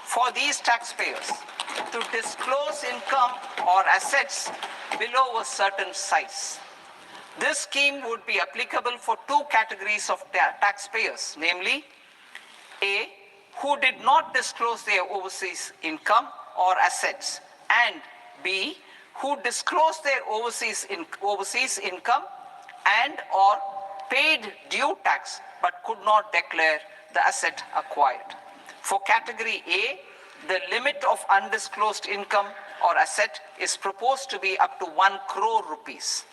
for these taxpayers to disclose income or assets below a certain size. This scheme would be applicable for two categories of taxpayers, namely A, who did not disclose their overseas income or assets, and B, who disclosed their overseas income and or paid due tax but could not declare the asset acquired. For category A, the limit of undisclosed income or asset is proposed to be up to 1 crore rupees.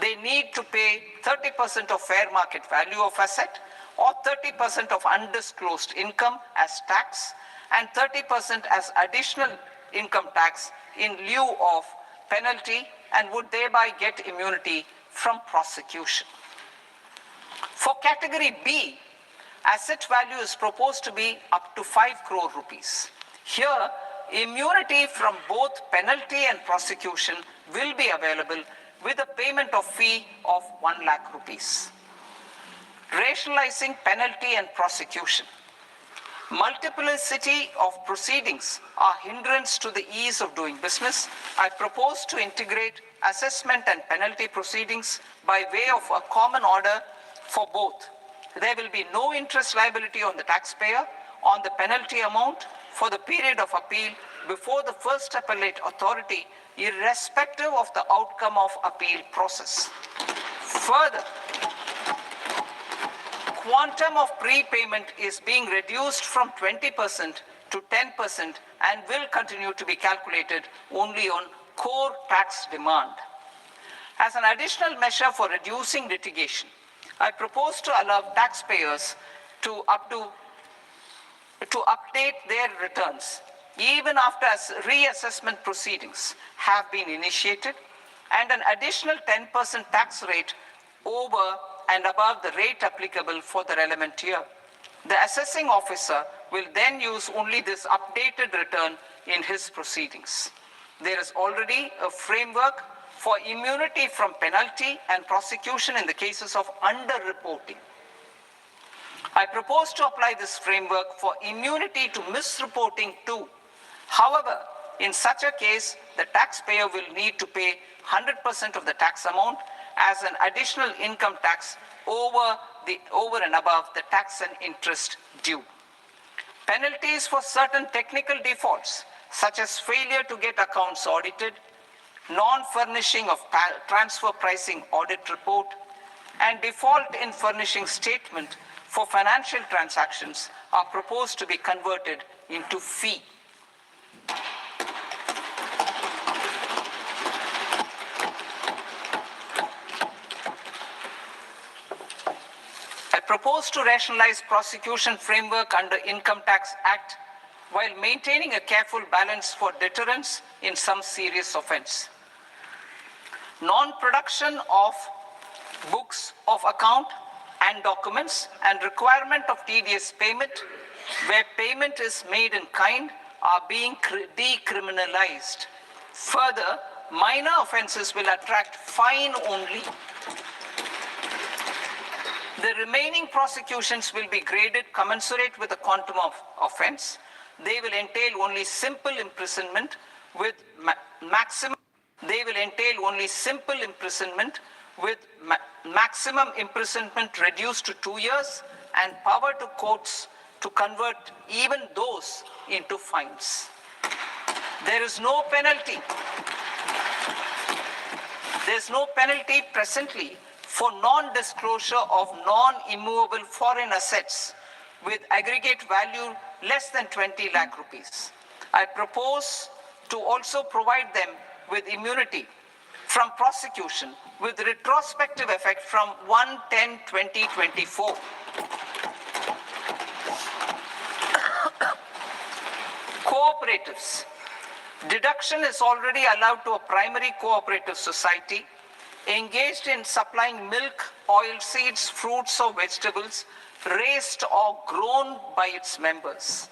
They need to pay 30% of fair market value of asset or 30% of undisclosed income as tax and 30% as additional income tax in lieu of penalty, and would thereby get immunity from prosecution. For category B, asset value is proposed to be up to 5 crore rupees. Here, immunity from both penalty and prosecution will be available with a payment of fee of 1 lakh rupees. Rationalizing penalty and prosecution. Multiplicity of proceedings are hindrance to the ease of doing business. I propose to integrate assessment and penalty proceedings by way of a common order for both. There will be no interest liability on the taxpayer on the penalty amount for the period of appeal before the first appellate authority, irrespective of the outcome of appeal process. Further, quantum of prepayment is being reduced from 20% to 10% and will continue to be calculated only on core tax demand. As an additional measure for reducing litigation, I propose to allow taxpayers to update their returns even after reassessment proceedings have been initiated, and an additional 10% tax rate over and above the rate applicable for the relevant year. The assessing officer will then use only this updated return in his proceedings. There is already a framework for immunity from penalty and prosecution in the cases of underreporting. I propose to apply this framework for immunity to misreporting too. However, in such a case, the taxpayer will need to pay 100% of the tax amount as an additional income tax over and above the tax and interest due. Penalties for certain technical defaults, such as failure to get accounts audited, non-furnishing of transfer pricing audit report, and default in furnishing statement for financial transactions are proposed to be converted into fee. I propose to rationalize prosecution framework under Income Tax Act while maintaining a careful balance for deterrence in some serious offense. Non-production of books of account and documents and requirement of TDS payment where payment is made in kind are being decriminalized. Further, minor offenses will attract fine only. The remaining prosecutions will be graded commensurate with the quantum of offense. They will entail only simple imprisonment with maximum imprisonment reduced to 2 years and power to courts to convert even those into fines. There is no penalty. There's no penalty presently for non-disclosure of non-immovable foreign assets with aggregate value less than 20 lakh rupees. I propose to also provide them with immunity from prosecution with retrospective effect from 1/10/2024. Cooperatives. Deduction is already allowed to a primary cooperative society engaged in supplying milk, oilseeds, fruits or vegetables raised or grown by its members.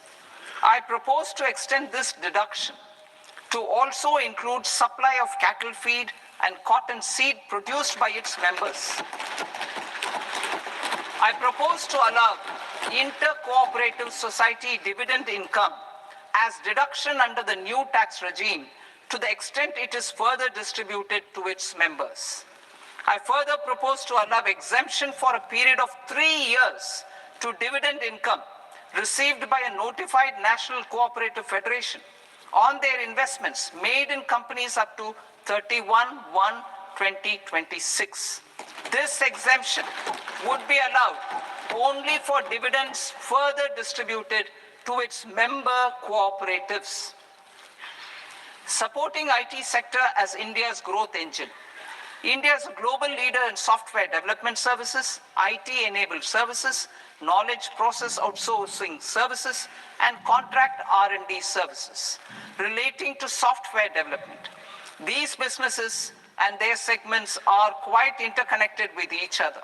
I propose to extend this deduction to also include supply of cattle feed and cotton seed produced by its members. I propose to allow inter-cooperative society dividend income as deduction under the new tax regime to the extent it is further distributed to its members. I further propose to allow exemption for a period of 3 years to dividend income received by a notified national cooperative federation on their investments made in companies up to 31/1/2026. This exemption would be allowed only for dividends further distributed to its member cooperatives. Supporting IT sector as India's growth engine. India is a global leader in software development services, IT-enabled services, knowledge process outsourcing services, and contract R&D services relating to software development. These businesses and their segments are quite interconnected with each other.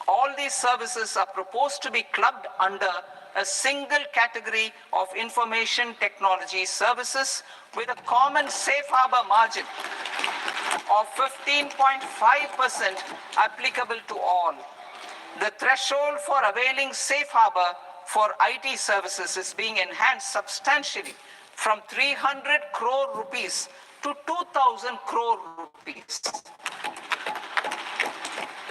All these services are proposed to be clubbed under a single category of information technology services with a common safe harbor margin of 15.5% applicable to all. The threshold for availing safe harbor for IT services is being enhanced substantially from 300 crore rupees to 2,000 crore rupees.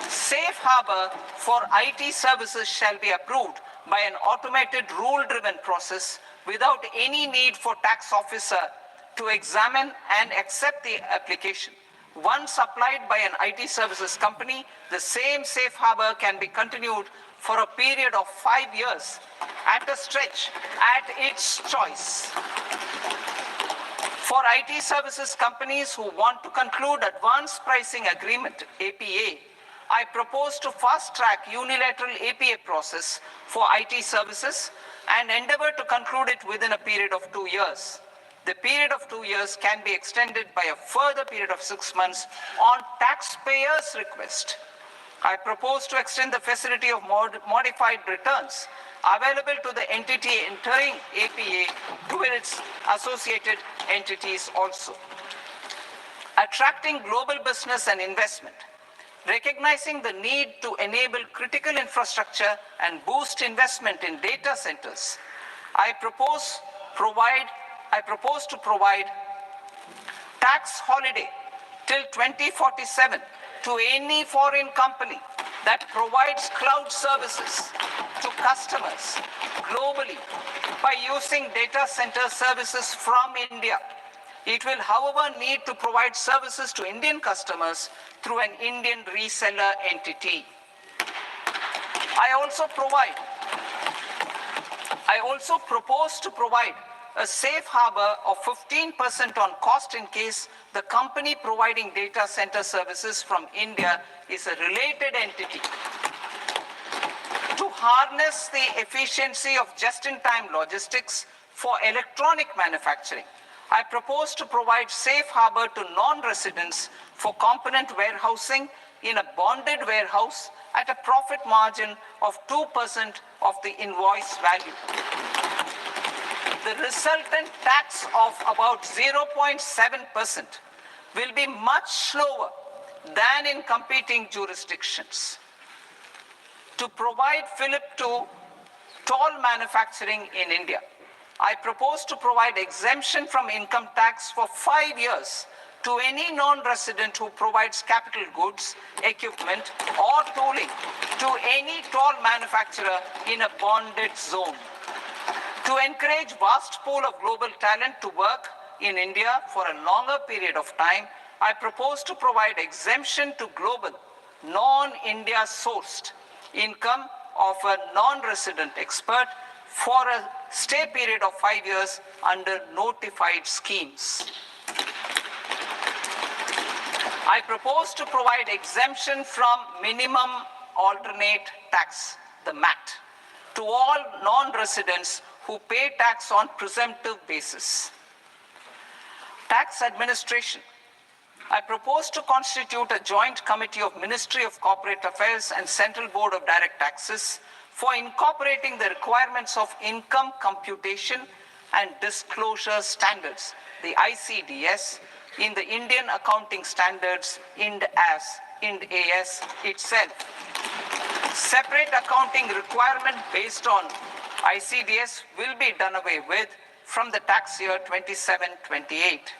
Safe harbor for IT services shall be approved by an automated rule-driven process without any need for tax officer to examine and accept the application. Once applied by an IT services company, the same safe harbor can be continued for a period of 5 years at a stretch at its choice. For IT services companies who want to conclude advanced pricing agreement, APA, I propose to fast-track unilateral APA process for IT services and endeavor to conclude it within a period of 2 years. The period of 2 years can be extended by a further period of 6 months on taxpayers' request. I propose to extend the facility of modified returns available to the entity entering APA to its associated entities also. Attracting global business and investment. Recognizing the need to enable critical infrastructure and boost investment in data centers, I propose to provide tax holiday till 2047 to any foreign company that provides cloud services to customers globally by using data center services from India. It will, however, need to provide services to Indian customers through an Indian reseller entity. I also propose to provide a safe harbor of 15% on cost in case the company providing data center services from India is a related entity. To harness the efficiency of just-in-time logistics for electronic manufacturing, I propose to provide safe harbor to non-residents for component warehousing in a bonded warehouse at a profit margin of 2% of the invoice value. The resultant tax of about 0.7% will be much lower than in competing jurisdictions. To provide fillip to toll manufacturing in India, I propose to provide exemption from income tax for 5 years to any non-resident who provides capital goods, equipment, or tooling to any toll manufacturer in a bonded zone. To encourage vast pool of global talent to work in India for a longer period of time, I propose to provide exemption to global, non-India sourced income of a non-resident expert for a stay period of 5 years under notified schemes. I propose to provide exemption from minimum alternate tax, the MAT, to all non-residents who pay tax on presumptive basis. Tax administration. I propose to constitute a joint committee of Ministry of Corporate Affairs and Central Board of Direct Taxes for incorporating the requirements of income computation and disclosure standards, the ICDS, in the Indian Accounting Standards, IND AS itself. Separate accounting requirement based on ICDS will be done away with from the tax year 27-28.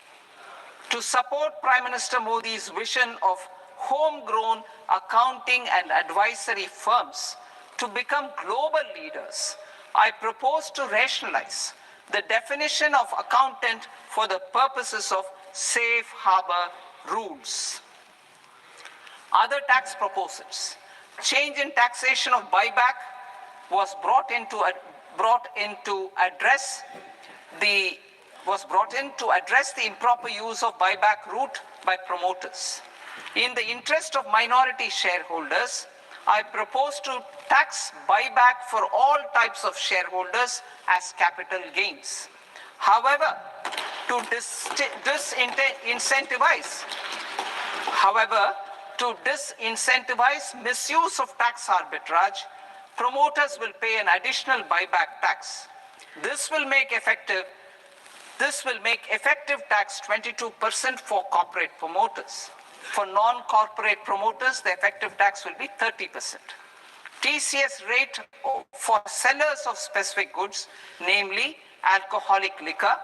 To support Prime Minister Modi's vision of homegrown accounting and advisory firms to become global leaders, I propose to rationalize the definition of accountant for the purposes of safe harbor rules. Other tax proposals. Change in taxation of buyback was brought in to address the improper use of buyback route by promoters. In the interest of minority shareholders, I propose to tax buyback for all types of shareholders as capital gains. However, to disincentivize misuse of tax arbitrage, promoters will pay an additional buyback tax. This will make effective tax 22% for corporate promoters. For non-corporate promoters, the effective tax will be 30%. TCS rate for sellers of specific goods, namely alcoholic liquor,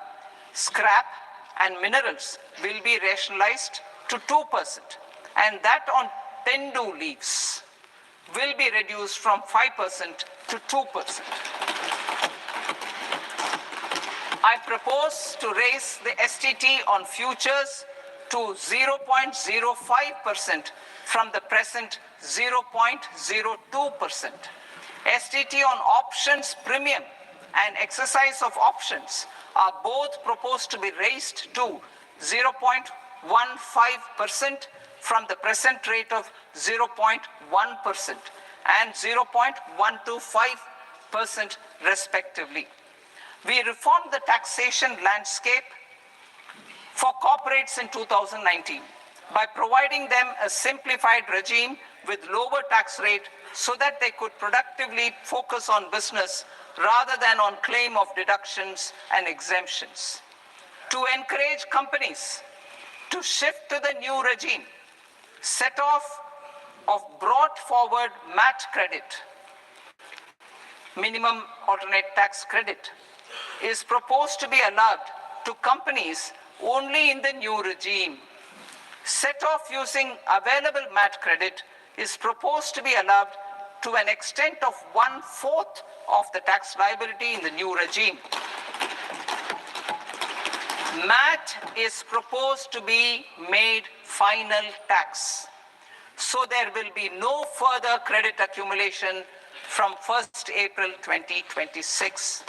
scrap, and minerals, will be rationalized to 2%, and that on tendu leaves will be reduced from 5% to 2%. I propose to raise the STT on futures to 0.05% from the present 0.02%. STT on options premium and exercise of options are both proposed to be raised to 0.15% from the present rate of 0.1% and 0.125% respectively. We reformed the taxation landscape for corporates in 2019 by providing them a simplified regime with lower tax rate so that they could productively focus on business rather than on claim of deductions and exemptions. To encourage companies to shift to the new regime, set off of brought forward MAT credit, minimum alternate tax credit, is proposed to be allowed to companies only in the new regime. Set off using available MAT credit is proposed to be allowed to an extent of 1/4 of the tax liability in the new regime. MAT is proposed to be made final tax, so there will be no further credit accumulation from 1st April 2026.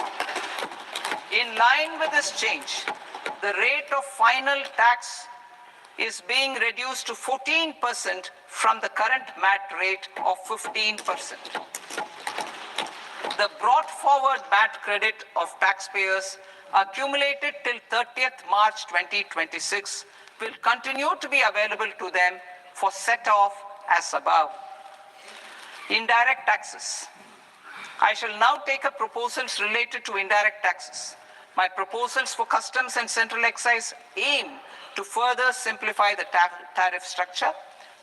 In line with this change, the rate of final tax is being reduced to 14% from the current MAT rate of 15%. The brought forward MAT credit of taxpayers accumulated till 30th March 2026 will continue to be available to them for set-off as above. Indirect taxes. I shall now take up proposals related to indirect taxes. My proposals for customs and central excise aim to further simplify the tariff structure,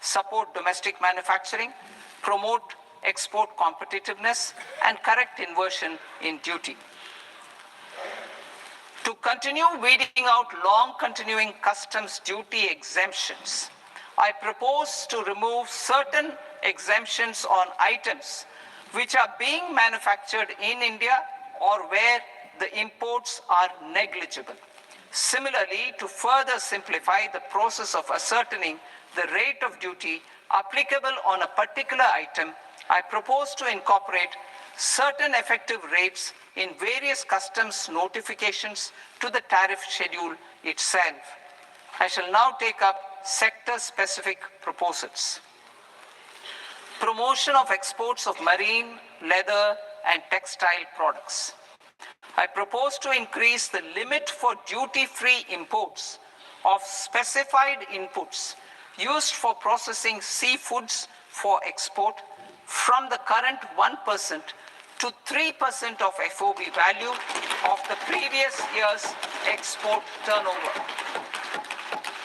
support domestic manufacturing, promote export competitiveness, and correct inversion in duty. To continue weeding out long continuing customs duty exemptions, I propose to remove certain exemptions on items which are being manufactured in India or where the imports are negligible. Similarly, to further simplify the process of ascertaining the rate of duty applicable on a particular item, I propose to incorporate certain effective rates in various customs notifications to the tariff schedule itself. I shall now take up sector-specific proposals. Promotion of exports of marine, leather, and textile products. I propose to increase the limit for duty-free imports of specified inputs used for processing seafoods for export from the current 1% to 3% of FOB value of the previous year's export turnover.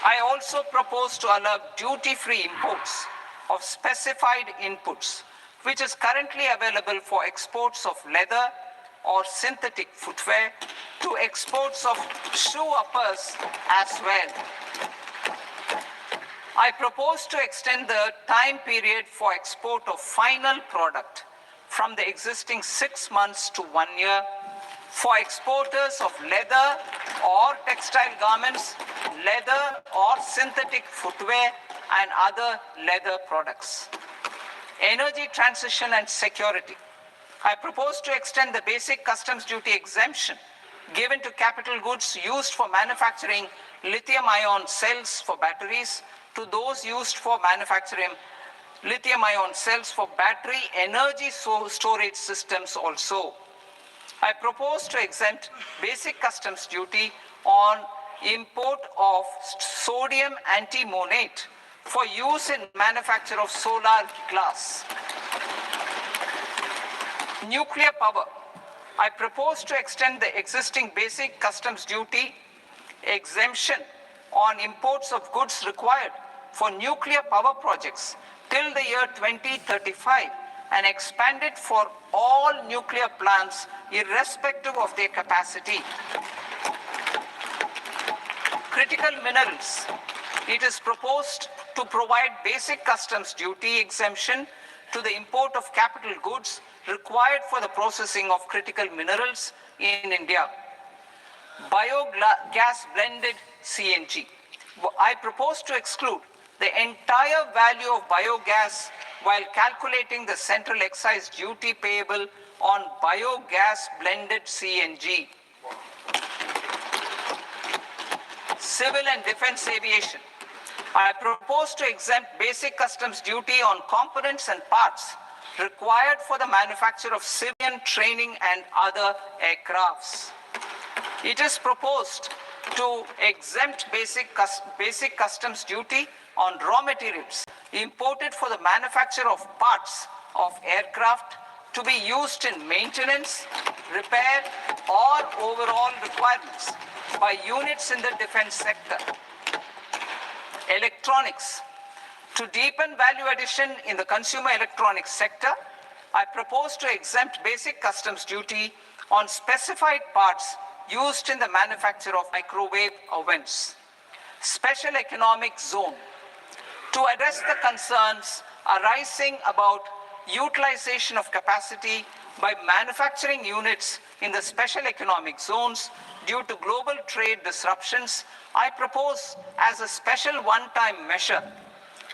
I also propose to allow duty-free imports of specified inputs, which is currently available for exports of leather or synthetic footwear, to exports of shoe uppers as well. I propose to extend the time period for export of final product from the existing 6 months to 1 year for exporters of leather or textile garments, leather or synthetic footwear, and other leather products. Energy transition and security. I propose to extend the basic customs duty exemption given to capital goods used for manufacturing lithium-ion cells for batteries to those used for manufacturing lithium-ion cells for battery energy storage systems also. I propose to exempt basic customs duty on import of sodium antimonate for use in manufacture of solar glass. Nuclear power. I propose to extend the existing basic customs duty exemption on imports of goods required for nuclear power projects till the year 2035 and expand it for all nuclear plants irrespective of their capacity. Critical minerals. It is proposed to provide basic customs duty exemption to the import of capital goods required for the processing of critical minerals in India. Biogas blended CNG. I propose to exclude the entire value of biogas while calculating the central excise duty payable on biogas blended CNG. Civil and defense aviation. I propose to exempt basic customs duty on components and parts required for the manufacture of civilian training and other aircrafts. It is proposed to exempt basic customs duty on raw materials imported for the manufacture of parts of aircraft to be used in maintenance, repair, or overall requirements by units in the defense sector. Electronics. To deepen value addition in the consumer electronics sector, I propose to exempt basic customs duty on specified parts used in the manufacture of microwave ovens. Special economic zone. To address the concerns arising about utilization of capacity by manufacturing units in the special economic zones due to global trade disruptions, I propose as a special one-time measure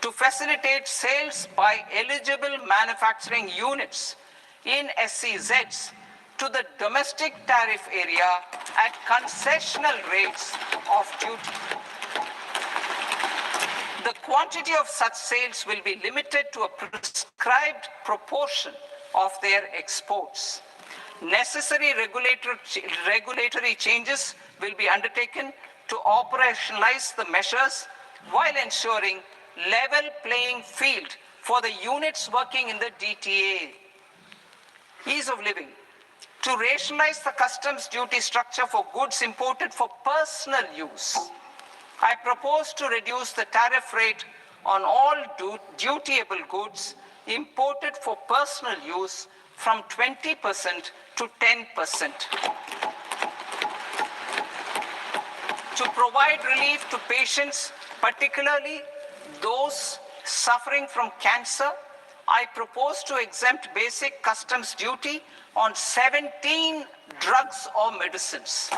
to facilitate sales by eligible manufacturing units in SEZs to the domestic tariff area at concessional rates of duty. The quantity of such sales will be limited to a prescribed proportion of their exports. Necessary regulatory changes will be undertaken to operationalize the measures while ensuring level playing field for the units working in the DTA. Ease of living. To rationalize the customs duty structure for goods imported for personal use, I propose to reduce the tariff rate on all dutiable goods imported for personal use from 20% to 10%. To provide relief to patients, particularly those suffering from cancer, I propose to exempt basic customs duty on 17 drugs or medicines.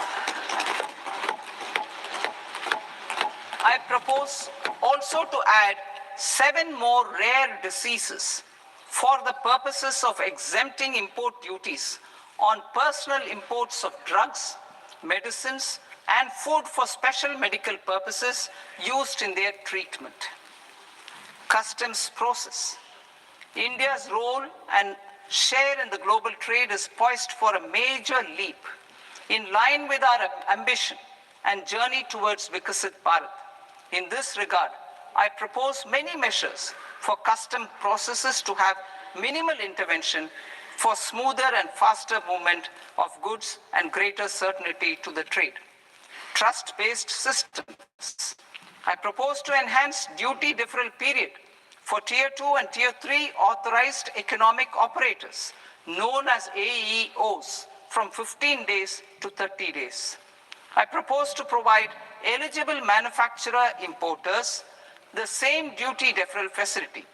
I propose also to add 7 more rare diseases for the purposes of exempting import duties on personal imports of drugs, medicines, and food for special medical purposes used in their treatment. Customs process. India's role and share in the global trade is poised for a major leap in line with our ambition and journey towards Vikasit Bharat. In this regard, I propose many measures for custom processes to have minimal intervention for smoother and faster movement of goods and greater certainty to the trade. Trust-based systems. I propose to enhance duty deferral period for Tier 2 and Tier 3 authorized economic operators, known as AEOs, from 15 days to 30 days. I propose to provide eligible manufacturer importers the same duty deferral facility.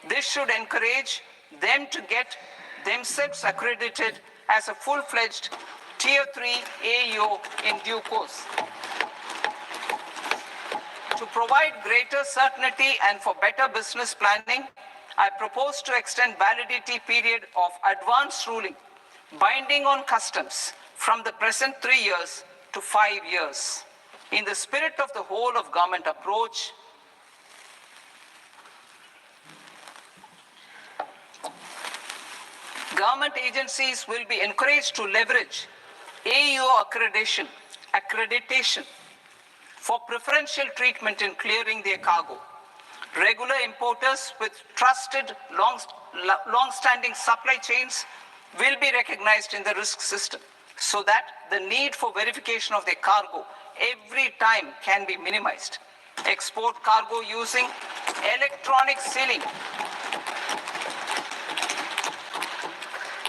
This should encourage them to get themselves accredited as a full-fledged Tier 3 AEO in due course. To provide greater certainty and for better business planning, I propose to extend validity period of advance ruling binding on customs from the present 3 years to 5 years. In the spirit of the whole of government approach, government agencies will be encouraged to leverage AEO accreditation for preferential treatment in clearing their cargo. Regular importers with trusted long-standing supply chains will be recognized in the risk system so that the need for verification of their cargo every time can be minimized. Export cargo using electronic sealing.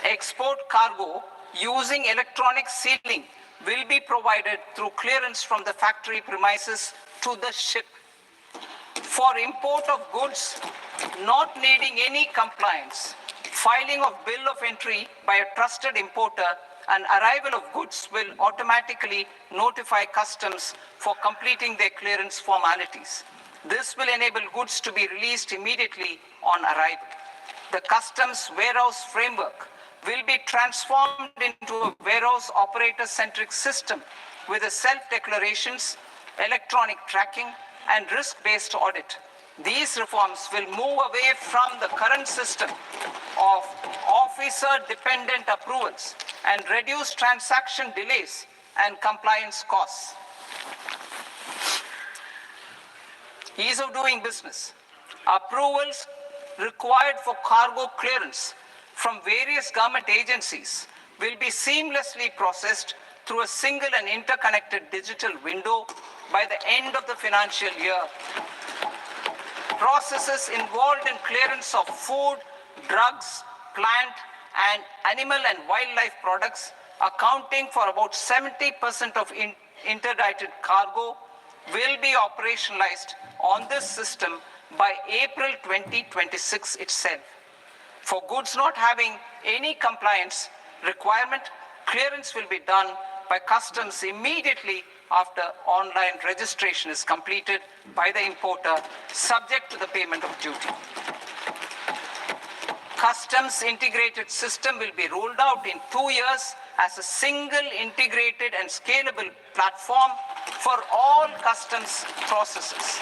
Export cargo using electronic sealing will be provided through clearance from the factory premises to the ship. For import of goods not needing any compliance, filing of bill of entry by a trusted importer and arrival of goods will automatically notify customs for completing their clearance formalities. This will enable goods to be released immediately on arrival. The customs warehouse framework will be transformed into a warehouse operator-centric system with a self-declarations, electronic tracking, and risk-based audit. These reforms will move away from the current system of officer-dependent approvals and reduce transaction delays and compliance costs. Ease of doing business. Approvals required for cargo clearance from various government agencies will be seamlessly processed through a single and interconnected digital window by the end of the financial year. Processes involved in clearance of food, drugs, plant, and animal and wildlife products, accounting for about 70% of interdicted cargo, will be operationalized on this system by April 2026 itself. For goods not having any compliance requirement, clearance will be done by customs immediately after online registration is completed by the importer, subject to the payment of duty. Customs integrated system will be rolled out in 2 years as a single integrated and scalable platform for all customs processes.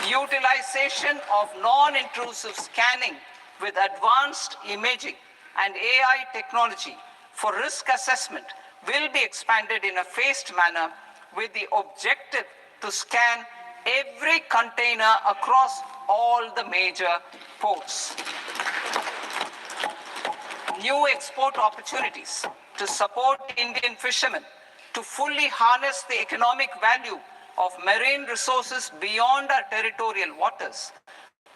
Utilization of non-intrusive scanning with advanced imaging and AI technology for risk assessment will be expanded in a phased manner with the objective to scan every container across all the major ports. New export opportunities to support Indian fishermen to fully harness the economic value of marine resources beyond our territorial waters.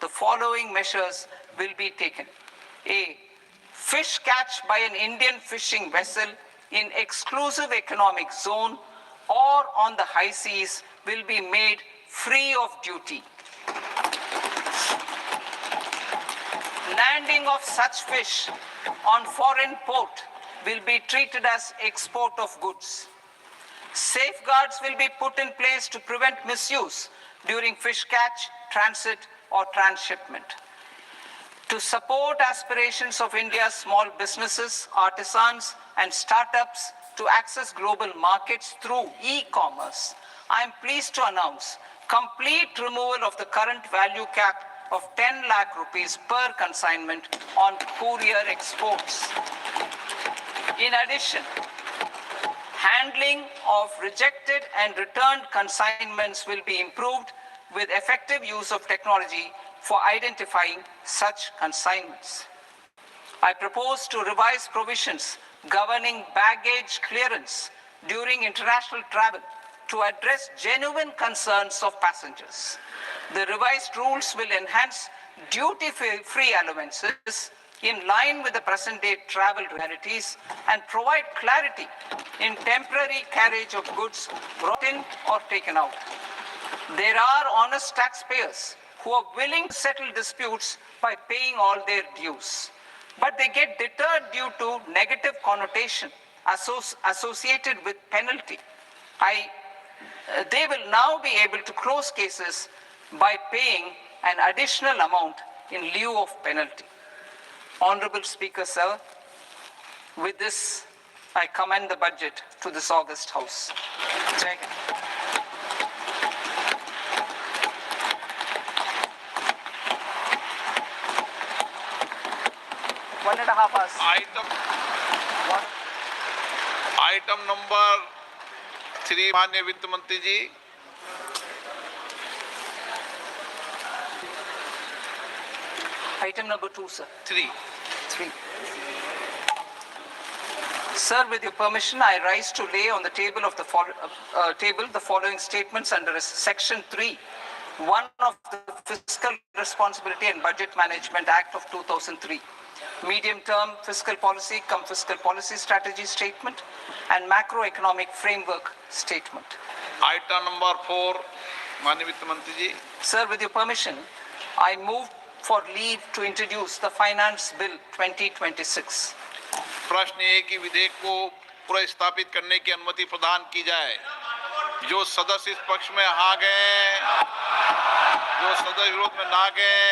The following measures will be taken. A. Fish catch by an Indian fishing vessel in exclusive economic zone or on the high seas will be made free of duty. Landing of such fish on foreign port will be treated as export of goods. Safeguards will be put in place to prevent misuse during fish catch, transit, or transshipment. To support aspirations of India's small businesses, artisans, and startups to access global markets through e-commerce, I am pleased to announce complete removal of the current value cap of 10 lakh rupees per consignment on courier exports. In addition, handling of rejected and returned consignments will be improved with effective use of technology for identifying such consignments. I propose to revise provisions governing baggage clearance during international travel to address genuine concerns of passengers. The revised rules will enhance duty-free allowances in line with the present-day travel realities and provide clarity in temporary carriage of goods brought in or taken out. There are honest taxpayers who are willing to settle disputes by paying all their dues, but they get deterred due to negative connotation associated with penalty. They will now be able to close cases by paying an additional amount in lieu of penalty. Honorable Speaker, sir, with this, I commend the budget to this august House. Jai Hind. 1.5 hours. Item number 3 माननीय वित्त मंत्री जी। Item number 2, sir. 3. Sir, with your permission, I rise to lay on the table of the following statements under Section 3, 1 of the Fiscal Responsibility and Budget Management Act of 2003, medium-term fiscal policy cum fiscal policy strategy statement, and macroeconomic framework statement. Item number 4 माननीय वित्त मंत्री जी। Sir, with your permission, I move for leave to introduce the Finance Bill 2026. प्रश्न ये कि विधेयक को पुनर्स्थापित करने की अनुमति प्रदान की जाए। जो सदस्य इस पक्ष में हाँ गए, जो सदस्य विरोध में ना गए,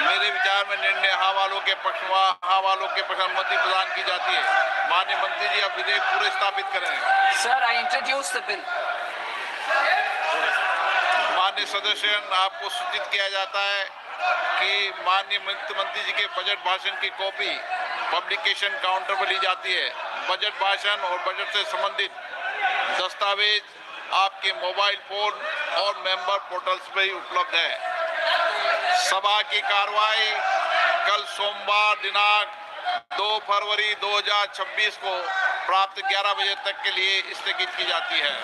मेरे विचार में निर्णय हाँ वालों के पक्ष में हाँ वालों के पक्ष अनुमति प्रदान की जाती है। माननीय मंत्री जी, अब विधेयक पुनर्स्थापित करें। Sir, I introduce the bill. माननीय सदस्य, आपको सूचित किया जाता है कि माननीय वित्त मंत्री जी के बजट भाषण की कॉपी पब्लिकेशन काउंटर पर ली जाती है। बजट भाषण और बजट से संबंधित दस्तावेज आपके मोबाइल फोन और मेंबर पोर्टल्स पर ही उपलब्ध है। सभा की कार्रवाई कल सोमवार दिनांक 2 फरवरी 2026 को प्राप्त 11 बजे तक के लिए स्थगित की जाती है।